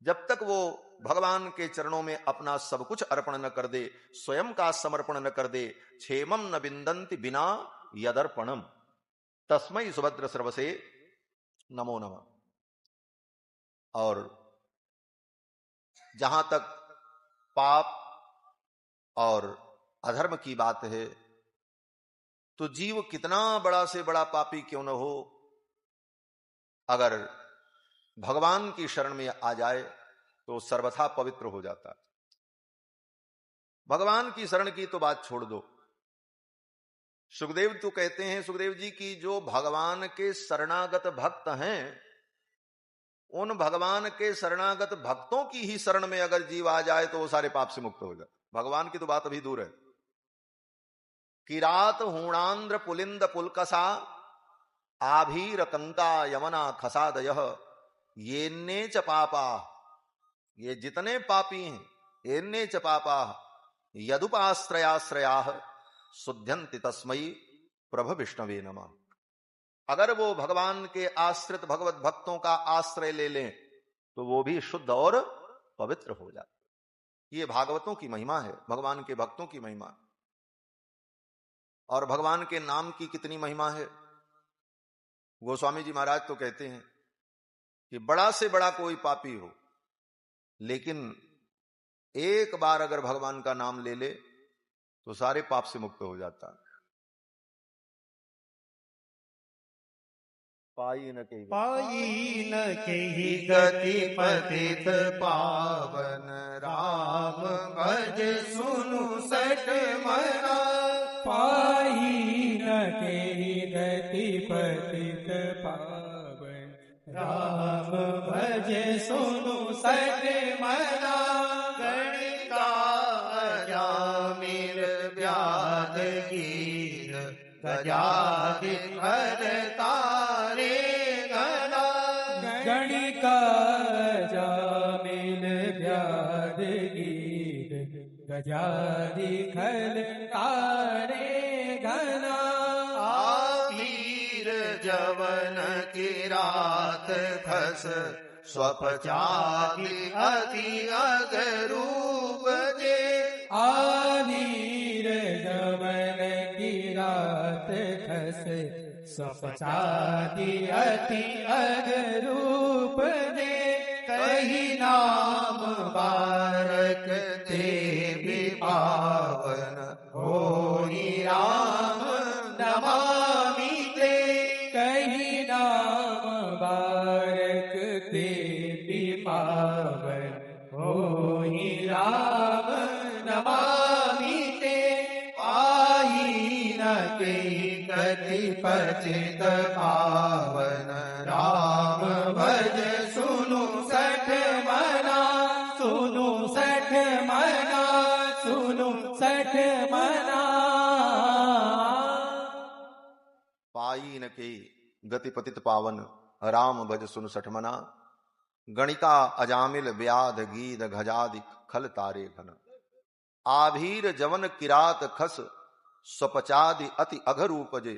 जब तक वो भगवान के चरणों में अपना सब कुछ अर्पण न कर दे, स्वयं का समर्पण न कर दे, क्षेमम न बिंदन्ति बिना यदर्पणम, तस्मै सुभद्र स्रवसे नमो नमः। और जहां तक पाप और अधर्म की बात है, तो जीव कितना बड़ा से बड़ा पापी क्यों न हो, अगर भगवान की शरण में आ जाए तो सर्वथा पवित्र हो जाता है। भगवान की शरण की तो बात छोड़ दो। सुखदेव तो कहते हैं, सुखदेव जी की जो भगवान के शरणागत भक्त हैं, उन भगवान के शरणागत भक्तों की ही शरण में अगर जीव आ जाए तो वो सारे पाप से मुक्त हो जाए। भगवान की तो बात अभी दूर है। किरात हूणांध्र पुलिंद पुलकसा आभीर कंका यमना खसादय, येन्ने च पापा, ये जितने पापी हैं, येन्ने च पापा यदुपाश्रयाश्रया शुद्ध्यन्ति तस्मै प्रभ विष्णवे नमः। अगर वो भगवान के आश्रित भगवत भक्तों का आश्रय ले लें तो वो भी शुद्ध और पवित्र हो जाते। ये भागवतों की महिमा है, भगवान के भक्तों की महिमा। और भगवान के नाम की कितनी महिमा है। गोस्वामी जी महाराज तो कहते हैं कि बड़ा से बड़ा कोई पापी हो, लेकिन एक बार अगर भगवान का नाम ले ले तो सारे पाप से मुक्त हो जाता है। पाई न कही गति पतित पावन, राम भज सुनु सठ मना। पाई न कही गति पतित पावन, राम भज सुनु सठ मना। गणिका जामिल व्याध गीर, गजादि हर तारे गणा। गणिका जामिल व्याध गीर, गजादि हर तारे घना। आभीर जवन की रात खस स्वपचादि अति अगरूप जे आधीर जवन की रात खस स्वपचादि अति अगरूप जे कही नाम बारक ते भी पावन होई राम नमामि ते। कही नाम बारक ते भी पावन होई राम नमामि ते। पाई न कही गति पतित पावन राम भज सुनु सठ मना सुनु सठ मना सुनु सठ मना। पाई न के गति पतित पावन राम भज सुन सठ मना। गणिका अजामिल व्याध गीध घजादि खल तारे घन। आभीर जवन किरात खस स्वपचादि अति अघर उपजे।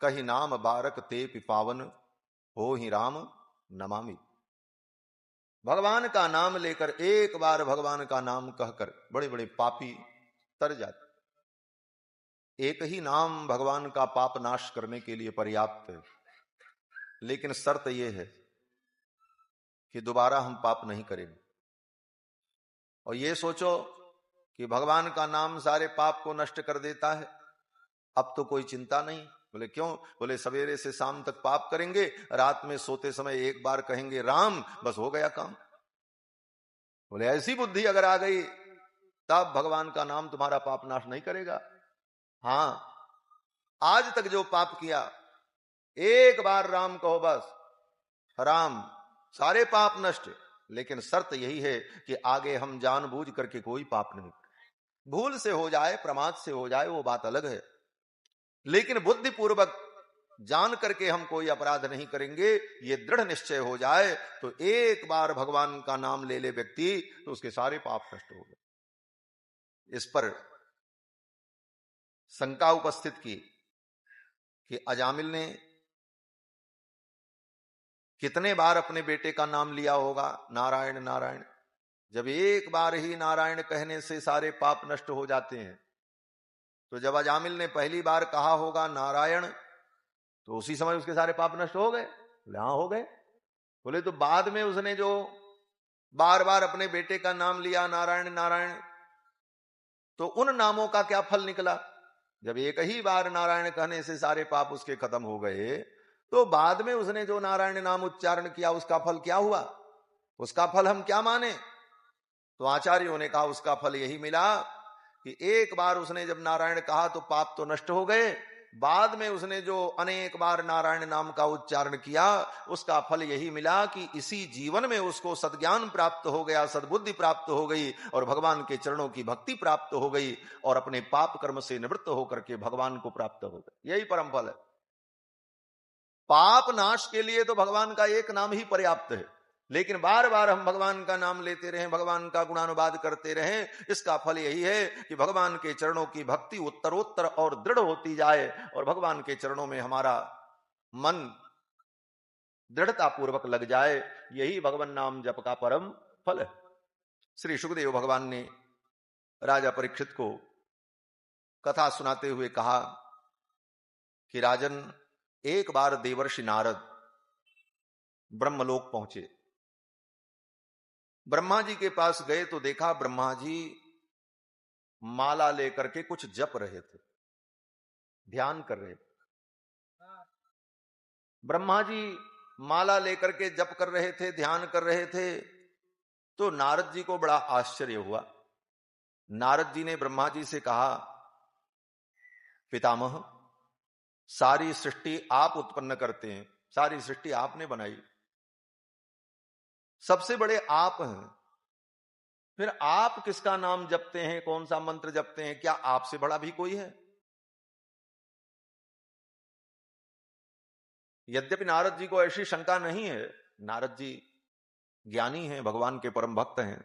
कही नाम बारक ते पिपावन हो ही राम नमामि। भगवान का नाम लेकर एक बार भगवान का नाम कहकर बड़े बड़े पापी तर जाते। एक ही नाम भगवान का पाप नाश करने के लिए पर्याप्त है, लेकिन शर्त यह है कि दोबारा हम पाप नहीं करेंगे। और ये सोचो कि भगवान का नाम सारे पाप को नष्ट कर देता है, अब तो कोई चिंता नहीं। बोले क्यों? बोले सवेरे से शाम तक पाप करेंगे, रात में सोते समय एक बार कहेंगे राम, बस हो गया काम। बोले ऐसी बुद्धि अगर आ गई तब भगवान का नाम तुम्हारा पाप नाश नहीं करेगा। हां, आज तक जो पाप किया एक बार राम कहो, बस राम, सारे पाप नष्ट। लेकिन शर्त यही है कि आगे हम जानबूझ करके कोई पाप नहीं। भूल से हो जाए, प्रमाद से हो जाए, वो बात अलग है, लेकिन बुद्धिपूर्वक जान करके हम कोई अपराध नहीं करेंगे, ये दृढ़ निश्चय हो जाए तो एक बार भगवान का नाम ले ले व्यक्ति तो उसके सारे पाप नष्ट हो गए। इस पर शंका उपस्थित की कि अजामिल ने कितने बार अपने बेटे का नाम लिया होगा, नारायण नारायण। जब एक बार ही नारायण कहने से सारे पाप नष्ट हो जाते हैं, तो जब अजामिल ने पहली बार कहा होगा नारायण तो उसी समय उसके सारे पाप नष्ट हो गए? बोले हाँ हो गए। बोले तो बाद में उसने जो बार बार अपने बेटे का नाम लिया नारायण नारायण, तो उन नामों का क्या फल निकला? जब एक ही बार नारायण कहने से सारे पाप उसके खत्म हो गए, तो बाद में उसने जो नारायण नाम उच्चारण किया उसका फल क्या हुआ? उसका फल हम क्या माने? तो आचार्यों ने कहा उसका फल यही मिला कि एक बार उसने जब नारायण कहा तो पाप तो नष्ट हो गए, बाद में उसने जो अनेक बार नारायण नाम का उच्चारण किया उसका फल यही मिला कि इसी जीवन में उसको सद्ज्ञान प्राप्त हो गया, सद्बुद्धि प्राप्त हो गई और भगवान के चरणों की भक्ति प्राप्त हो गई और अपने पाप कर्म से निवृत्त होकर के भगवान को प्राप्त हो गए। यही परम फल है। पाप नाश के लिए तो भगवान का एक नाम ही पर्याप्त है, लेकिन बार बार हम भगवान का नाम लेते रहें, भगवान का गुणानुवाद करते रहें, इसका फल यही है कि भगवान के चरणों की भक्ति उत्तरोत्तर और दृढ़ होती जाए और भगवान के चरणों में हमारा मन दृढ़ता पूर्वक लग जाए। यही भगवान नाम जप का परम फल है। श्री सुखदेव भगवान ने राजा परीक्षित को कथा सुनाते हुए कहा कि राजन, एक बार देवर्षि नारद ब्रह्मलोक पहुंचे। ब्रह्मा जी के पास गए तो देखा ब्रह्मा जी माला लेकर के कुछ जप रहे थे, ध्यान कर रहे थे। ब्रह्मा जी माला लेकर के जप कर रहे थे, ध्यान कर रहे थे, तो नारद जी को बड़ा आश्चर्य हुआ। नारद जी ने ब्रह्मा जी से कहा, पितामह, सारी सृष्टि आप उत्पन्न करते हैं, सारी सृष्टि आपने बनाई, सबसे बड़े आप हैं, फिर आप किसका नाम जपते हैं, कौन सा मंत्र जपते हैं? क्या आपसे बड़ा भी कोई है? यद्यपि नारद जी को ऐसी शंका नहीं है, नारद जी ज्ञानी हैं, भगवान के परम भक्त हैं,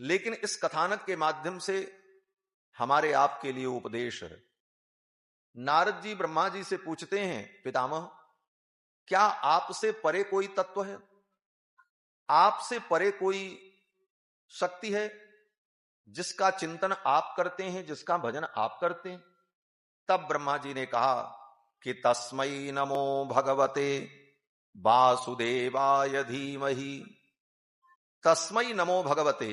लेकिन इस कथानक के माध्यम से हमारे आपके लिए उपदेश है। नारद जी ब्रह्मा जी से पूछते हैं, पितामह क्या आपसे परे कोई तत्व है, आपसे परे कोई शक्ति है जिसका चिंतन आप करते हैं, जिसका भजन आप करते हैं? तब ब्रह्मा जी ने कहा कि तस्मै नमो भगवते वासुदेवाय धीमहि, तस्मै नमो भगवते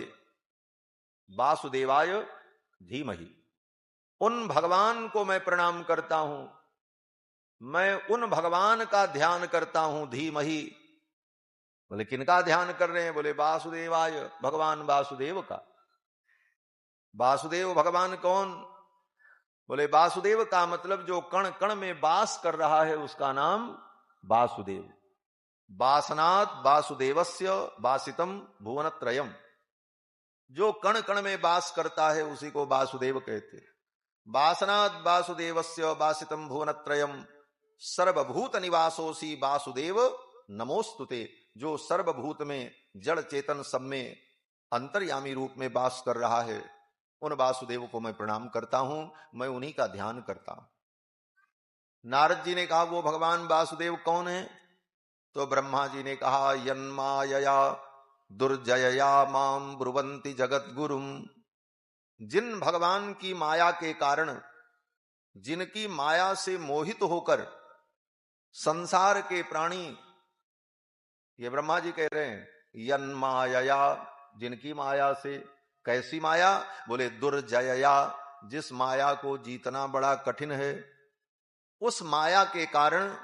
वासुदेवाय धीमहि। उन भगवान को मैं प्रणाम करता हूं, मैं उन भगवान का ध्यान करता हूं, धीमहि। बोले किनका ध्यान कर रहे हैं? बोले वासुदेवाय, भगवान वासुदेव का। वासुदेव भगवान कौन? बोले वासुदेव का मतलब जो कण कण में वास कर रहा है उसका नाम वासुदेव। वासनात् वासुदेवस्य वासितम भुवनत्रयम्, जो कण कण में वास करता है उसी को वासुदेव कहते हैं। वासनात् वासुदेवस्य वासितम भुवनत्रयम् सर्वभूत निवासोसी वासुदेव नमोस्तुते, जो सर्वभूत में जड़ चेतन सब में अंतर्यामी रूप में वास कर रहा है, उन वासुदेव को मैं प्रणाम करता हूं, मैं उन्हीं का ध्यान करता हूं। नारद जी ने कहा वो भगवान वासुदेव कौन है? तो ब्रह्मा जी ने कहा यन्मायया दुर्जयया माम ब्रुवंति जगत गुरुम, जिन भगवान की माया के कारण, जिनकी माया से मोहित होकर संसार के प्राणी, ये ब्रह्मा जी कह रहे हैं, यन्मायया, जिनकी माया से। कैसी माया? बोले दुर्जयया, जिस माया को जीतना बड़ा कठिन है, उस माया के कारण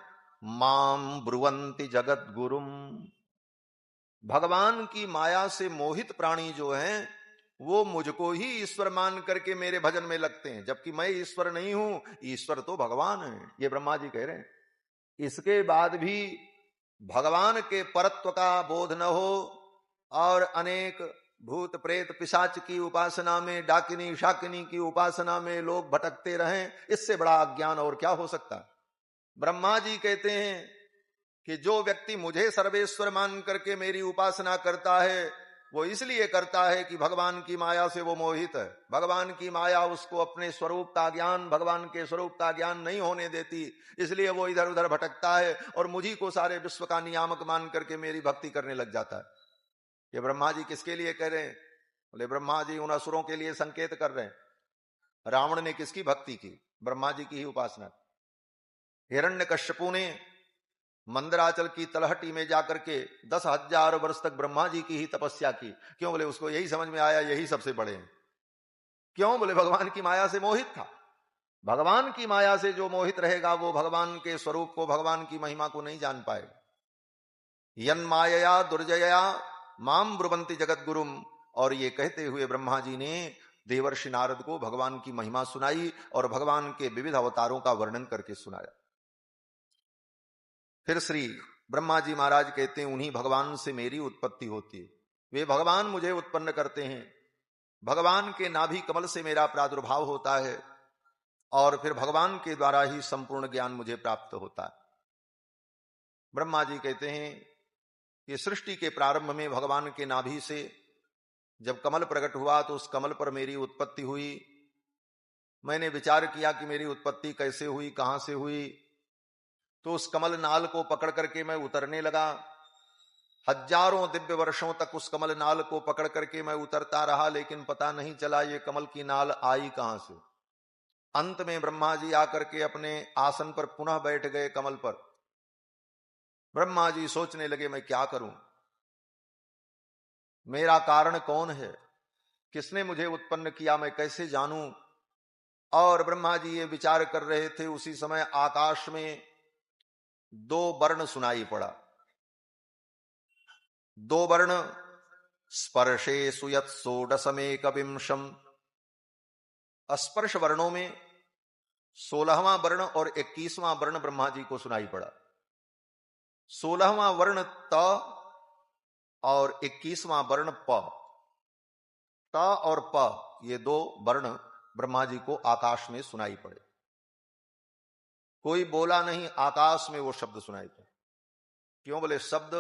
माम ब्रुवंति जगत गुरुम, भगवान की माया से मोहित प्राणी जो हैं वो मुझको ही ईश्वर मान करके मेरे भजन में लगते हैं, जबकि मैं ईश्वर नहीं हूं, ईश्वर तो भगवान है। ये ब्रह्मा जी कह रहे हैं। इसके बाद भी भगवान के परत्व का बोध न हो और अनेक भूत प्रेत पिशाच की उपासना में, डाकिनी शाकिनी की उपासना में लोग भटकते रहें, इससे बड़ा अज्ञान और क्या हो सकता? ब्रह्मा जी कहते हैं कि जो व्यक्ति मुझे सर्वेश्वर मान करके मेरी उपासना करता है वो इसलिए करता है कि भगवान की माया से वो मोहित है। भगवान की माया उसको अपने स्वरूप का ज्ञान, भगवान के स्वरूप का ज्ञान नहीं होने देती, इसलिए वो इधर उधर भटकता है और मुझी को सारे विश्व का नियामक मान करके मेरी भक्ति करने लग जाता है। ये ब्रह्मा जी किसके लिए कह रहे हैं? बोले ब्रह्मा जी उन असुरों के लिए संकेत कर रहे हैं। रावण ने किसकी भक्ति की? ब्रह्मा जी की ही उपासना। हिरण्यकश्यपु ने मंदराचल की तलहटी में जाकर के 10,000 वर्ष तक ब्रह्मा जी की ही तपस्या की। क्यों? बोले उसको यही समझ में आया यही सबसे बड़े हैं। क्यों? बोले भगवान की माया से मोहित था। भगवान की माया से जो मोहित रहेगा वो भगवान के स्वरूप को, भगवान की महिमा को नहीं जान पाएगा। यन मायया दुर्जया माम ब्रुवंति जगत गुरुम, और ये कहते हुए ब्रह्मा जी ने देवर्षि नारद को भगवान की महिमा सुनाई और भगवान के विविध अवतारों का वर्णन करके सुनाया। फिर श्री ब्रह्मा जी महाराज कहते हैं उन्हीं भगवान से मेरी उत्पत्ति होती है, वे भगवान मुझे उत्पन्न करते हैं, भगवान के नाभि कमल से मेरा प्रादुर्भाव होता है और फिर भगवान के द्वारा ही संपूर्ण ज्ञान मुझे प्राप्त होता है। ब्रह्मा जी कहते हैं कि सृष्टि के प्रारंभ में भगवान के नाभि से जब कमल प्रकट हुआ तो उस कमल पर मेरी उत्पत्ति हुई। मैंने विचार किया कि मेरी उत्पत्ति कैसे हुई, कहां से हुई, तो उस कमल नाल को पकड़ करके मैं उतरने लगा। हजारों दिव्य वर्षों तक उस कमल नाल को पकड़ करके मैं उतरता रहा, लेकिन पता नहीं चला ये कमल की नाल आई कहां से। अंत में ब्रह्मा जी आकर के अपने आसन पर पुनः बैठ गए कमल पर। ब्रह्मा जी सोचने लगे मैं क्या करूं, मेरा कारण कौन है, किसने मुझे उत्पन्न किया, मैं कैसे जानूं। और ब्रह्मा जी ये विचार कर रहे थे, उसी समय आकाश में 2 वर्ण सुनाई पड़ा। 2 वर्ण, स्पर्शे सुयत षोडशमेक विंशम। स्पर्श वर्णों में 16वां वर्ण और 21वां वर्ण ब्रह्मा जी को सुनाई पड़ा। 16वां वर्ण त और 21वां वर्ण प। त और प ये 2 वर्ण ब्रह्मा जी को आकाश में सुनाई पड़े। कोई बोला नहीं, आकाश में वो शब्द सुनाई पड़े। क्यों? बोले शब्द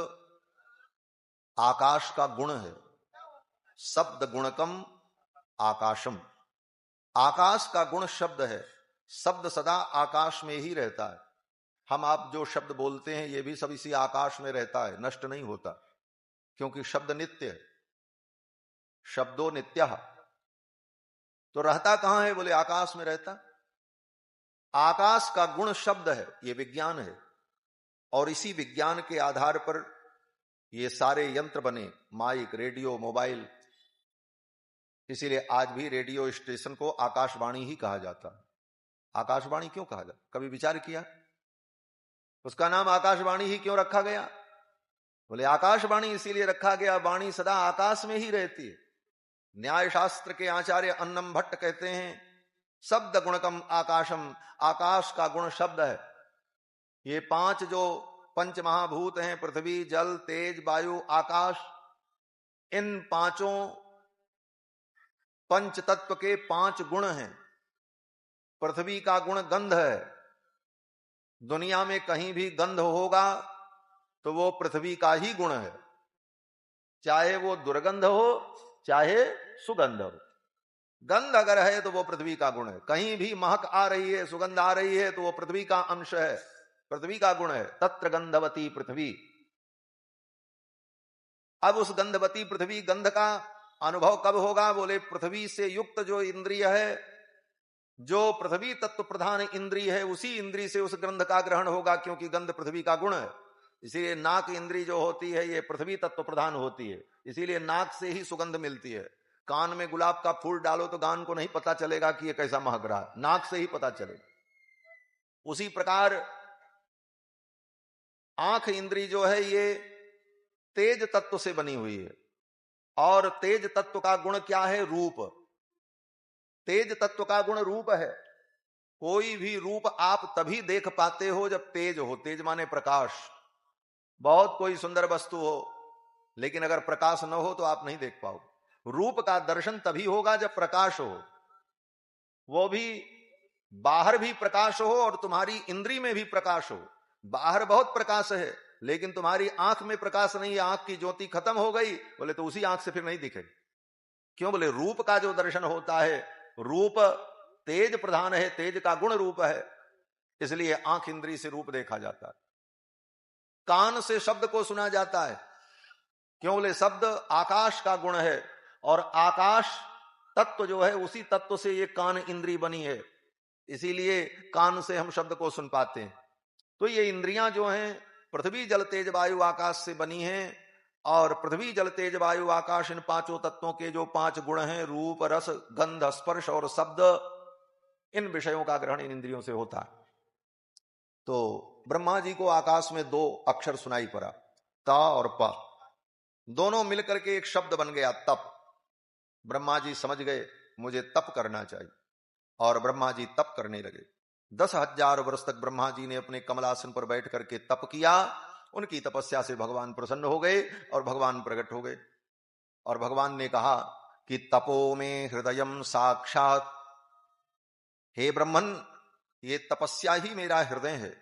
आकाश का गुण है, शब्द गुणकम आकाशम। आकाश का गुण शब्द है, शब्द सदा आकाश में ही रहता है। हम आप जो शब्द बोलते हैं ये भी सब इसी आकाश में रहता है, नष्ट नहीं होता, क्योंकि शब्द नित्य है, शब्दो नित्यः। तो रहता कहां है? बोले आकाश में रहता। आकाश का गुण शब्द है, ये विज्ञान है, और इसी विज्ञान के आधार पर ये सारे यंत्र बने, माइक, रेडियो, मोबाइल। इसीलिए आज भी रेडियो स्टेशन को आकाशवाणी ही कहा जाता है। आकाशवाणी क्यों कहा जाता? कभी विचार किया उसका नाम आकाशवाणी ही क्यों रखा गया? बोले आकाशवाणी इसीलिए रखा गया, वाणी सदा आकाश में ही रहती है। न्याय शास्त्र के आचार्य अन्नम भट्ट कहते हैं शब्द गुणकम आकाशम, आकाश का गुण शब्द है। ये पांच जो पंच महाभूत हैं, पृथ्वी, जल, तेज, वायु, आकाश, इन पांचों पंच तत्व के पांच गुण हैं। पृथ्वी का गुण गंध है। दुनिया में कहीं भी गंध होगा तो वो पृथ्वी का ही गुण है, चाहे वो दुर्गंध हो चाहे सुगंध हो। गंध अगर है तो वो पृथ्वी का गुण है। कहीं भी महक आ रही है, सुगंध आ रही है, तो वो पृथ्वी का अंश है, पृथ्वी का गुण है। तत्र गंधवती पृथ्वी। अब उस गंधवती पृथ्वी, गंध का अनुभव कब होगा? बोले पृथ्वी से युक्त जो इंद्रिय है, जो पृथ्वी तत्व प्रधान इंद्रिय है, उसी इंद्रिय से उस गंध का ग्रहण होगा, क्योंकि गंध पृथ्वी का गुण है। इसीलिए नाक इंद्रिय जो होती है ये पृथ्वी तत्व प्रधान होती है, इसीलिए नाक से ही सुगंध मिलती है। कान में गुलाब का फूल डालो तो कान को नहीं पता चलेगा कि ये कैसा महक रहा है, नाक से ही पता चलेगा। उसी प्रकार आंख इंद्रिय जो है ये तेज तत्व से बनी हुई है, और तेज तत्व का गुण क्या है? रूप। तेज तत्व का गुण रूप है। कोई भी रूप आप तभी देख पाते हो जब तेज हो। तेज माने प्रकाश। बहुत कोई सुंदर वस्तु हो, लेकिन अगर प्रकाश न हो तो आप नहीं देख पाओ। रूप का दर्शन तभी होगा जब प्रकाश हो, वो भी बाहर भी प्रकाश हो और तुम्हारी इंद्री में भी प्रकाश हो। बाहर बहुत प्रकाश है लेकिन तुम्हारी आंख में प्रकाश नहीं है, आंख की ज्योति खत्म हो गई, बोले तो उसी आंख से फिर नहीं दिखे। क्यों? बोले रूप का जो दर्शन होता है, रूप तेज प्रधान है, तेज का गुण रूप है, इसलिए आंख इंद्री से रूप देखा जाता है। कान से शब्द को सुना जाता है। क्यों? बोले शब्द आकाश का गुण है, और आकाश तत्व जो है उसी तत्व से ये कान इंद्री बनी है, इसीलिए कान से हम शब्द को सुन पाते हैं। तो ये इंद्रियां जो हैं पृथ्वी, जल, तेज, वायु, आकाश से बनी हैं, और पृथ्वी, जल, तेज, वायु, आकाश, इन पांचों तत्वों के जो पांच गुण हैं, रूप, रस, गंध, स्पर्श और शब्द, इन विषयों का ग्रहण इन इंद्रियों से होता है। तो ब्रह्मा जी को आकाश में दो अक्षर सुनाई पड़ा, ता और प, दोनों मिलकर के एक शब्द बन गया, तप। ब्रह्मा जी समझ गए मुझे तप करना चाहिए, और ब्रह्मा जी तप करने लगे। 10,000 वर्ष तक ब्रह्मा जी ने अपने कमलासन पर बैठ करके तप किया। उनकी तपस्या से भगवान प्रसन्न हो गए और भगवान प्रकट हो गए, और भगवान ने कहा कि तपो में हृदयम साक्षात। हे ब्रह्मन, ये तपस्या ही मेरा हृदय है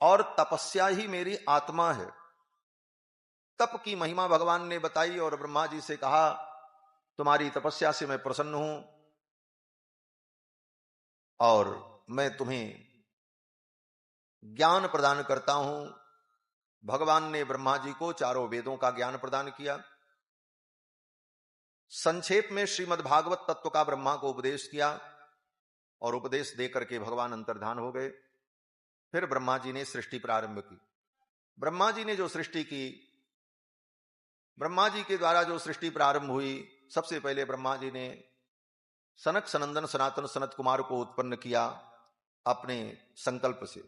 और तपस्या ही मेरी आत्मा है। तप की महिमा भगवान ने बताई और ब्रह्मा जी से कहा तुम्हारी तपस्या से मैं प्रसन्न हूं, और मैं तुम्हें ज्ञान प्रदान करता हूं। भगवान ने ब्रह्मा जी को चारों वेदों का ज्ञान प्रदान किया। संक्षेप में श्रीमद् भागवत तत्व का ब्रह्मा को उपदेश किया, और उपदेश देकर के भगवान अंतर्धान हो गए। फिर ब्रह्मा जी ने सृष्टि प्रारंभ की। ब्रह्मा जी ने जो सृष्टि की, ब्रह्मा जी के द्वारा जो सृष्टि प्रारंभ हुई, सबसे पहले ब्रह्मा जी ने सनक सनंदन सनातन सनत कुमार को उत्पन्न किया अपने संकल्प से।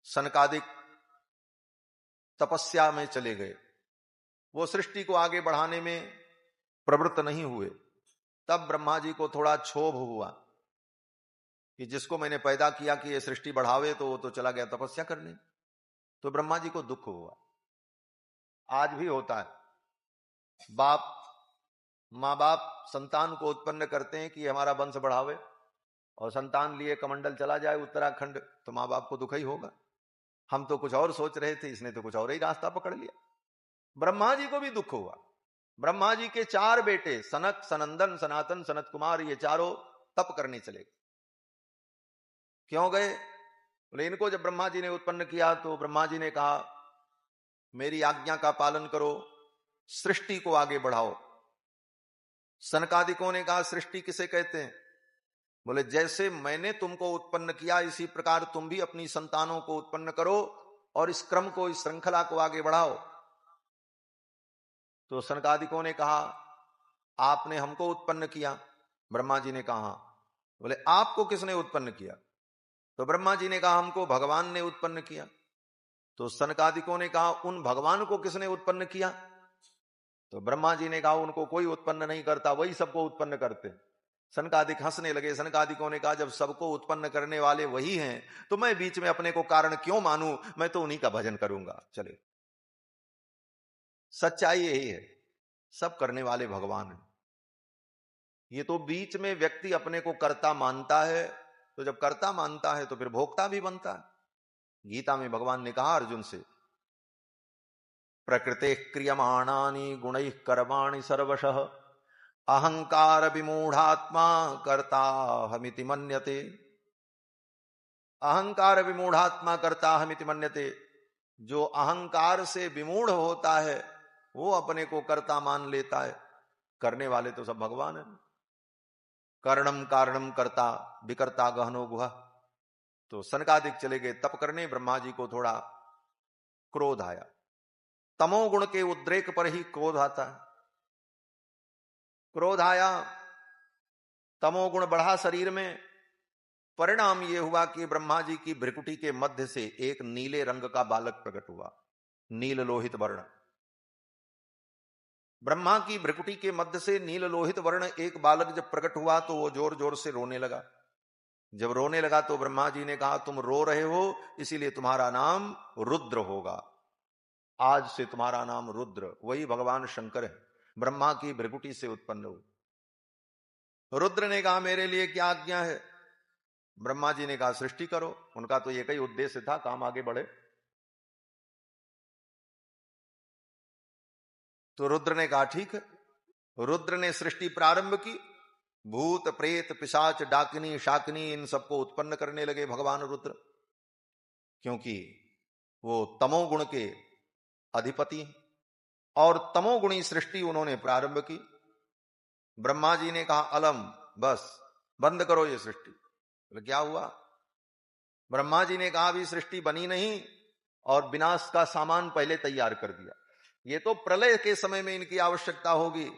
सनकादिक तपस्या में चले गए, वो सृष्टि को आगे बढ़ाने में प्रवृत्त नहीं हुए। तब ब्रह्मा जी को थोड़ा क्षोभ हुआ कि जिसको मैंने पैदा किया कि ये सृष्टि बढ़ावे, तो वो तो चला गया तपस्या करने। तो ब्रह्मा जी को दुख हुआ। आज भी होता है, बाप माँ बाप संतान को उत्पन्न करते हैं कि हमारा वंश बढ़ावे, और संतान लिए कमंडल चला जाए उत्तराखंड, तो माँ बाप को दुख ही होगा। हम तो कुछ और सोच रहे थे, इसने तो कुछ और ही रास्ता पकड़ लिया। ब्रह्मा जी को भी दुख हुआ। ब्रह्मा जी के 4 बेटे सनक, सनंदन, सनातन, सनत कुमार, ये चारों तप करने चले गए। क्यों गए? बोले इनको जब ब्रह्मा जी ने उत्पन्न किया तो ब्रह्मा जी ने कहा मेरी आज्ञा का पालन करो, सृष्टि को आगे बढ़ाओ। सनकादिकों ने कहा सृष्टि किसे कहते हैं? बोले जैसे मैंने तुमको उत्पन्न किया इसी प्रकार तुम भी अपनी संतानों को उत्पन्न करो और इस क्रम को, इस श्रृंखला को आगे बढ़ाओ। तो सनकादिकों ने कहा आपने हमको उत्पन्न किया। ब्रह्मा जी ने कहा बोले आपको किसने उत्पन्न किया? तो ब्रह्मा जी ने कहा हमको भगवान ने उत्पन्न किया। तो सनकादिकों ने कहा उन भगवान को किसने उत्पन्न किया? तो ब्रह्मा जी ने कहा उनको कोई उत्पन्न नहीं करता, वही सबको उत्पन्न करते। सनकादिक हंसने लगे। सनकादिकों ने कहा जब सबको उत्पन्न करने वाले वही हैं तो मैं बीच में अपने को कारण क्यों मानूं, मैं तो उन्हीं का भजन करूंगा। चले, सच्चाई यही है, सब करने वाले भगवान हैं। ये तो बीच में व्यक्ति अपने को कर्ता मानता है, तो जब कर्ता मानता है तो फिर भोक्ता भी बनता है। गीता में भगवान ने कहा अर्जुन से प्रकृते क्रियमाणानि गुणैः कर्माणि सर्वशः अहंकार विमूढ़ात्मा कर्ता हमिति मन्यते। अहंकार विमूढ़ात्मा कर्ता हमिति मन्यते। जो अहंकार से विमूढ़ होता है वो अपने को कर्ता मान लेता है। करने वाले तो सब भगवान है। कर्णम कारणम कर्ता विकर्ता गहनो गुहा। तो सनकादिक चले गए तप करने। ब्रह्मा जी को थोड़ा क्रोध आया। तमोगुण के उद्रेक पर ही क्रोध आता है। क्रोध आया, तमोगुण बढ़ा शरीर में। परिणाम यह हुआ कि ब्रह्मा जी की भ्रिकुटी के मध्य से एक नीले रंग का बालक प्रकट हुआ, नील लोहित वर्ण। ब्रह्मा की भ्रिकुटी के मध्य से नील लोहित वर्ण एक बालक जब प्रकट हुआ तो वो जोर जोर से रोने लगा। जब रोने लगा तो ब्रह्मा जी ने कहा तुम रो रहे हो इसीलिए तुम्हारा नाम रुद्र होगा। आज से तुम्हारा नाम रुद्र। वही भगवान शंकर है, ब्रह्मा की भ्रिकुटी से उत्पन्न हुए। रुद्र ने कहा मेरे लिए क्या आज्ञा है? ब्रह्मा जी ने कहा सृष्टि करो। उनका तो एक ही उद्देश्य था, काम आगे बढ़े। तो रुद्र ने कहा ठीक है। रुद्र ने सृष्टि प्रारंभ की। भूत प्रेत पिशाच डाकिनी शाकिनी इन सबको उत्पन्न करने लगे भगवान रुद्र, क्योंकि वो तमोगुण के अधिपति हैं और तमोगुणी सृष्टि उन्होंने प्रारंभ की। ब्रह्मा जी ने कहा अलम, बस बंद करो ये सृष्टि। तो क्या हुआ? ब्रह्मा जी ने कहा अभी सृष्टि बनी नहीं और विनाश का सामान पहले तैयार कर दिया। ये तो प्रलय के समय में इनकी आवश्यकता होगी,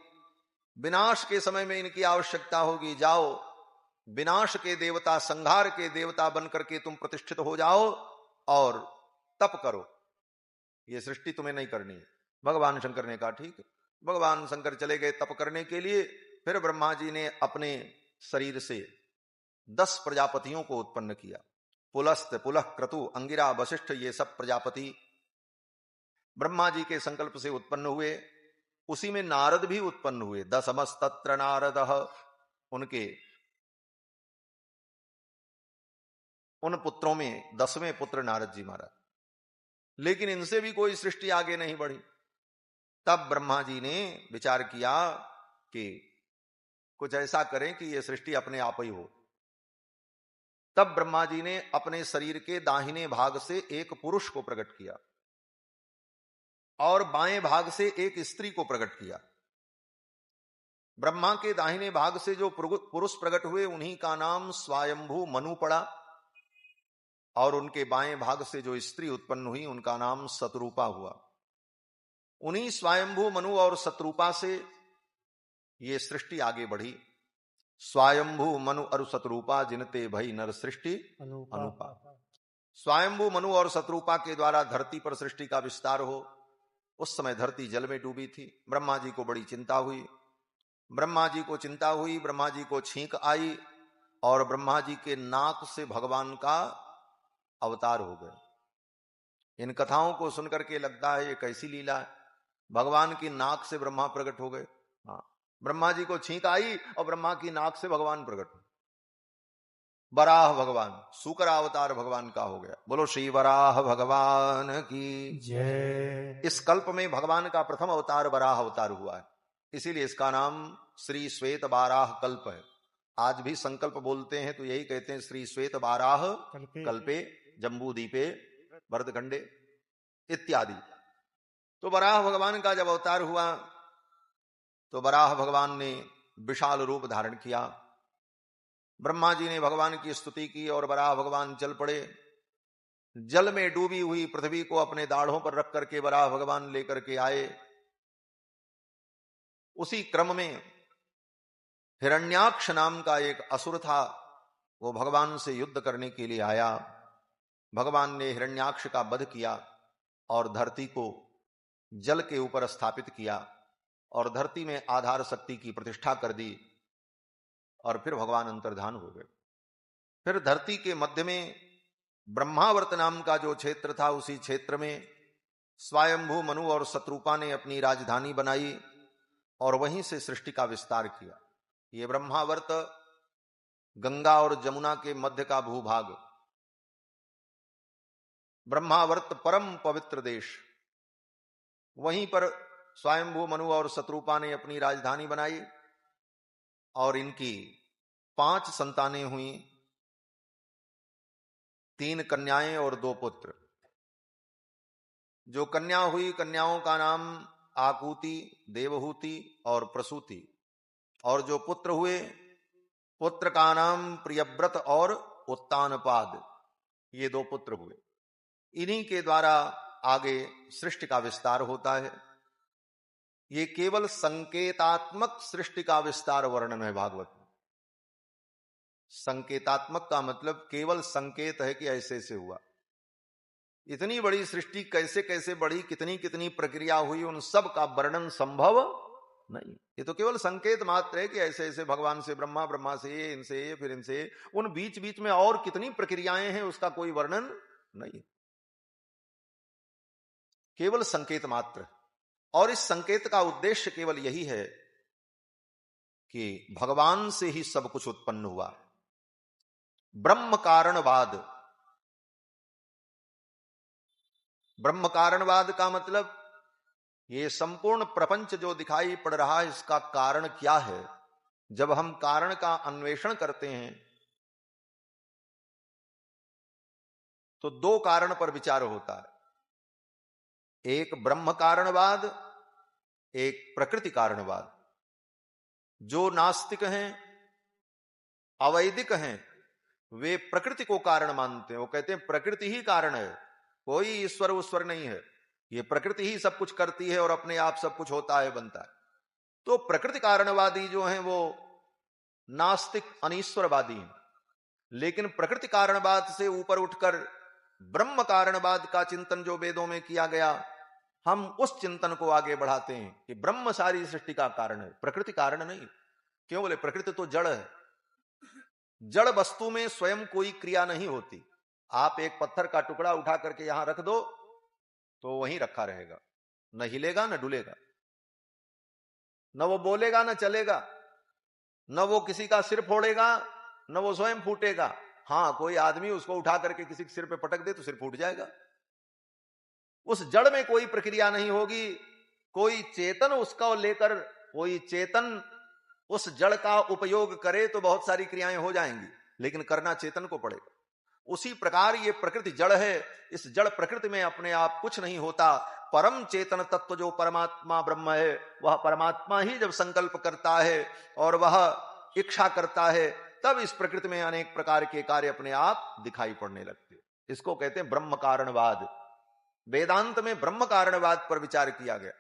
विनाश के समय में इनकी आवश्यकता होगी। जाओ विनाश के देवता, संहार के देवता बनकर के तुम प्रतिष्ठित हो जाओ और तप करो। ये सृष्टि तुम्हें नहीं करनी है। भगवान शंकर ने कहा ठीक है। भगवान शंकर चले गए तप करने के लिए। फिर ब्रह्मा जी ने अपने शरीर से 10 प्रजापतियों को उत्पन्न किया। पुलस्त, पुलह, क्रतु, अंगिरा, वशिष्ठ, ये सब प्रजापति ब्रह्मा जी के संकल्प से उत्पन्न हुए। उसी में नारद भी उत्पन्न हुए। 10 तत्र नारदः, उनके उन पुत्रों में 10वें पुत्र नारद जी महाराज। लेकिन इनसे भी कोई सृष्टि आगे नहीं बढ़ी। तब ब्रह्मा जी ने विचार किया कि कुछ ऐसा करें कि यह सृष्टि अपने आप ही हो। तब ब्रह्मा जी ने अपने शरीर के दाहिने भाग से एक पुरुष को प्रकट किया और बाएं भाग से एक स्त्री को प्रकट किया। ब्रह्मा के दाहिने भाग से जो पुरुष प्रकट हुए उन्हीं का नाम स्वयंभू मनु पड़ा और उनके बाएं भाग से जो स्त्री उत्पन्न हुई उनका नाम शतरूपा हुआ। उन्हीं स्वयंभू मनु और शतरूपा से ये सृष्टि आगे बढ़ी। स्वयंभू मनु और शतरूपा जिनते भई नर सृष्टि अनुपा। स्वयंभू मनु और शतरूपा के द्वारा धरती पर सृष्टि का विस्तार हो। उस समय धरती जल में डूबी थी। ब्रह्मा जी को बड़ी चिंता हुई। ब्रह्मा जी को चिंता हुई, ब्रह्मा जी को छींक आई और ब्रह्मा जी के नाक से भगवान का अवतार हो गए। इन कथाओं को सुनकर के लगता है ये कैसी लीला है, भगवान की नाक से ब्रह्मा प्रकट हो गए। हाँ, ब्रह्मा जी को छींक आई और ब्रह्मा की नाक से भगवान प्रकट हुए। वराह भगवान, सूकर अवतार भगवान का हो गया। बोलो श्री वराह भगवान की जय। इस कल्प में भगवान का प्रथम अवतार वराह अवतार हुआ है, इसीलिए इसका नाम श्री श्वेत वाराह कल्प है। आज भी संकल्प बोलते हैं तो यही कहते हैं श्री श्वेत बाराह कल्पे कल्पे जम्बूदीपे भरतखंडे इत्यादि। तो वराह भगवान का जब अवतार हुआ तो वराह भगवान ने विशाल रूप धारण किया। ब्रह्मा जी ने भगवान की स्तुति की और वराह भगवान चल पड़े। जल में डूबी हुई पृथ्वी को अपने दाढ़ों पर रख करके वराह भगवान लेकर के आए। उसी क्रम में हिरण्याक्ष नाम का एक असुर था, वो भगवान से युद्ध करने के लिए आया। भगवान ने हिरण्याक्ष का वध किया और धरती को जल के ऊपर स्थापित किया और धरती में आधार शक्ति की प्रतिष्ठा कर दी और फिर भगवान अंतर्धान हो गए। फिर धरती के मध्य में ब्रह्मावर्त नाम का जो क्षेत्र था, उसी क्षेत्र में स्वयंभू मनु और शत्रुपा ने अपनी राजधानी बनाई और वहीं से सृष्टि का विस्तार किया। ये ब्रह्मावर्त गंगा और जमुना के मध्य का भूभाग, ब्रह्मावर्त परम पवित्र देश, वहीं पर स्वयंभू मनु और शत्रुपा ने अपनी राजधानी बनाई और इनकी 5 संतानें हुई, 3 कन्याएं और 2 पुत्र। जो कन्या हुई, कन्याओं का नाम आकुति, देवहूति और प्रसूति, और जो पुत्र हुए, पुत्र का नाम प्रियव्रत और उत्तानपाद। ये 2 पुत्र हुए। इन्हीं के द्वारा आगे सृष्टि का विस्तार होता है। ये केवल संकेतात्मक सृष्टि का विस्तार वर्णन है भागवत में। संकेतात्मक का मतलब केवल संकेत है कि ऐसे ऐसे हुआ। इतनी बड़ी सृष्टि कैसे कैसे बढ़ी, कितनी कितनी प्रक्रिया हुई, उन सब का वर्णन संभव नहीं। ये तो केवल संकेत मात्र है कि ऐसे ऐसे भगवान से ब्रह्मा, ब्रह्मा से ये, इनसे ये, फिर इनसे ये। उन बीच बीच में और कितनी प्रक्रियाएं हैं उसका कोई वर्णन नहीं, केवल संकेत मात्र। और इस संकेत का उद्देश्य केवल यही है कि भगवान से ही सब कुछ उत्पन्न हुआ। ब्रह्म कारणवाद। ब्रह्म कारणवाद का मतलब ये संपूर्ण प्रपंच जो दिखाई पड़ रहा है, इसका कारण क्या है। जब हम कारण का अन्वेषण करते हैं तो 2 कारण पर विचार होता है, एक ब्रह्म कारणवाद, एक प्रकृति कारणवाद। जो नास्तिक हैं, अवैदिक हैं, वे प्रकृति को कारण मानते हैं। वो कहते हैं प्रकृति ही कारण है, कोई ईश्वर उश्वर नहीं है, ये प्रकृति ही सब कुछ करती है और अपने आप सब कुछ होता है, बनता है। तो प्रकृति कारणवादी जो हैं वो नास्तिक अनीश्वरवादी हैं। लेकिन प्रकृति कारणवाद से ऊपर उठकर ब्रह्म कारणवाद का चिंतन जो वेदों में किया गया, हम उस चिंतन को आगे बढ़ाते हैं कि ब्रह्म सारी सृष्टि का कारण है, प्रकृति कारण नहीं। क्यों बोले? प्रकृति तो जड़ है। जड़ वस्तु में स्वयं कोई क्रिया नहीं होती। आप एक पत्थर का टुकड़ा उठा करके यहां रख दो तो वहीं रखा रहेगा, न हिलेगा न डुलेगा, न वो बोलेगा न चलेगा, न वो किसी का सिर फोड़ेगा, न वो स्वयं फूटेगा। हाँ, कोई आदमी उसको उठा करके किसी के सिर पे पटक दे तो सिर फूट जाएगा। उस जड़ में कोई प्रक्रिया नहीं होगी। कोई चेतन उसका लेकर, कोई चेतन उस जड़ का उपयोग करे तो बहुत सारी क्रियाएं हो जाएंगी, लेकिन करना चेतन को पड़ेगा। उसी प्रकार ये प्रकृति जड़ है। इस जड़ प्रकृति में अपने आप कुछ नहीं होता। परम चेतन तत्व जो परमात्मा ब्रह्म है, वह परमात्मा ही जब संकल्प करता है और वह इच्छा करता है, तब इस प्रकृति में अनेक प्रकार के कार्य अपने आप दिखाई पड़ने लगते हैं। इसको कहते हैं ब्रह्म कारणवाद। वेदांत में ब्रह्म कारणवाद पर विचार किया गया।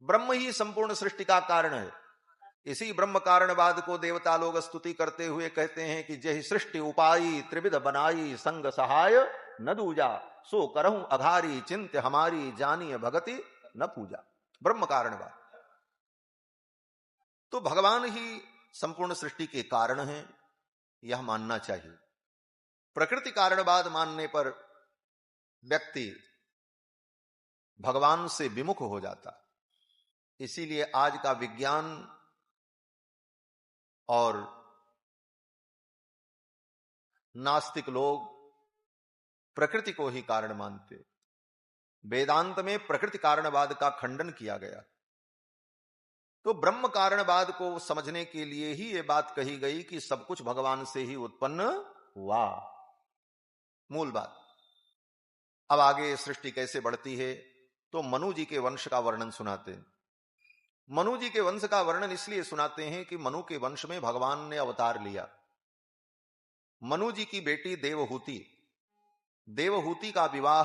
ब्रह्म ही संपूर्ण सृष्टि का कारण है। इसी ब्रह्म कारणवाद को देवता लोग स्तुति करते हुए कहते हैं कि जय सृष्टि उपाई त्रिविध बनाई, संग सहाय न दूजा, सो करहूं अघारी, चिंत्य हमारी, जानिय भगति न पूजा। ब्रह्म कारणवाद। तो भगवान ही संपूर्ण सृष्टि के कारण हैं, यह मानना चाहिए। प्रकृति कारणवाद मानने पर व्यक्ति भगवान से विमुख हो जाता। इसीलिए आज का विज्ञान और नास्तिक लोग प्रकृति को ही कारण मानते। वेदांत में प्रकृति कारणवाद का खंडन किया गया। तो ब्रह्म कारणवाद को समझने के लिए ही ये बात कही गई कि सब कुछ भगवान से ही उत्पन्न हुआ, मूल बात। अब आगे सृष्टि कैसे बढ़ती है, तो मनु जी के वंश का वर्णन सुनाते हैं। मनु जी के वंश का वर्णन इसलिए सुनाते हैं कि मनु के वंश में भगवान ने अवतार लिया। मनु जी की बेटी देवहूति, देवहूति का विवाह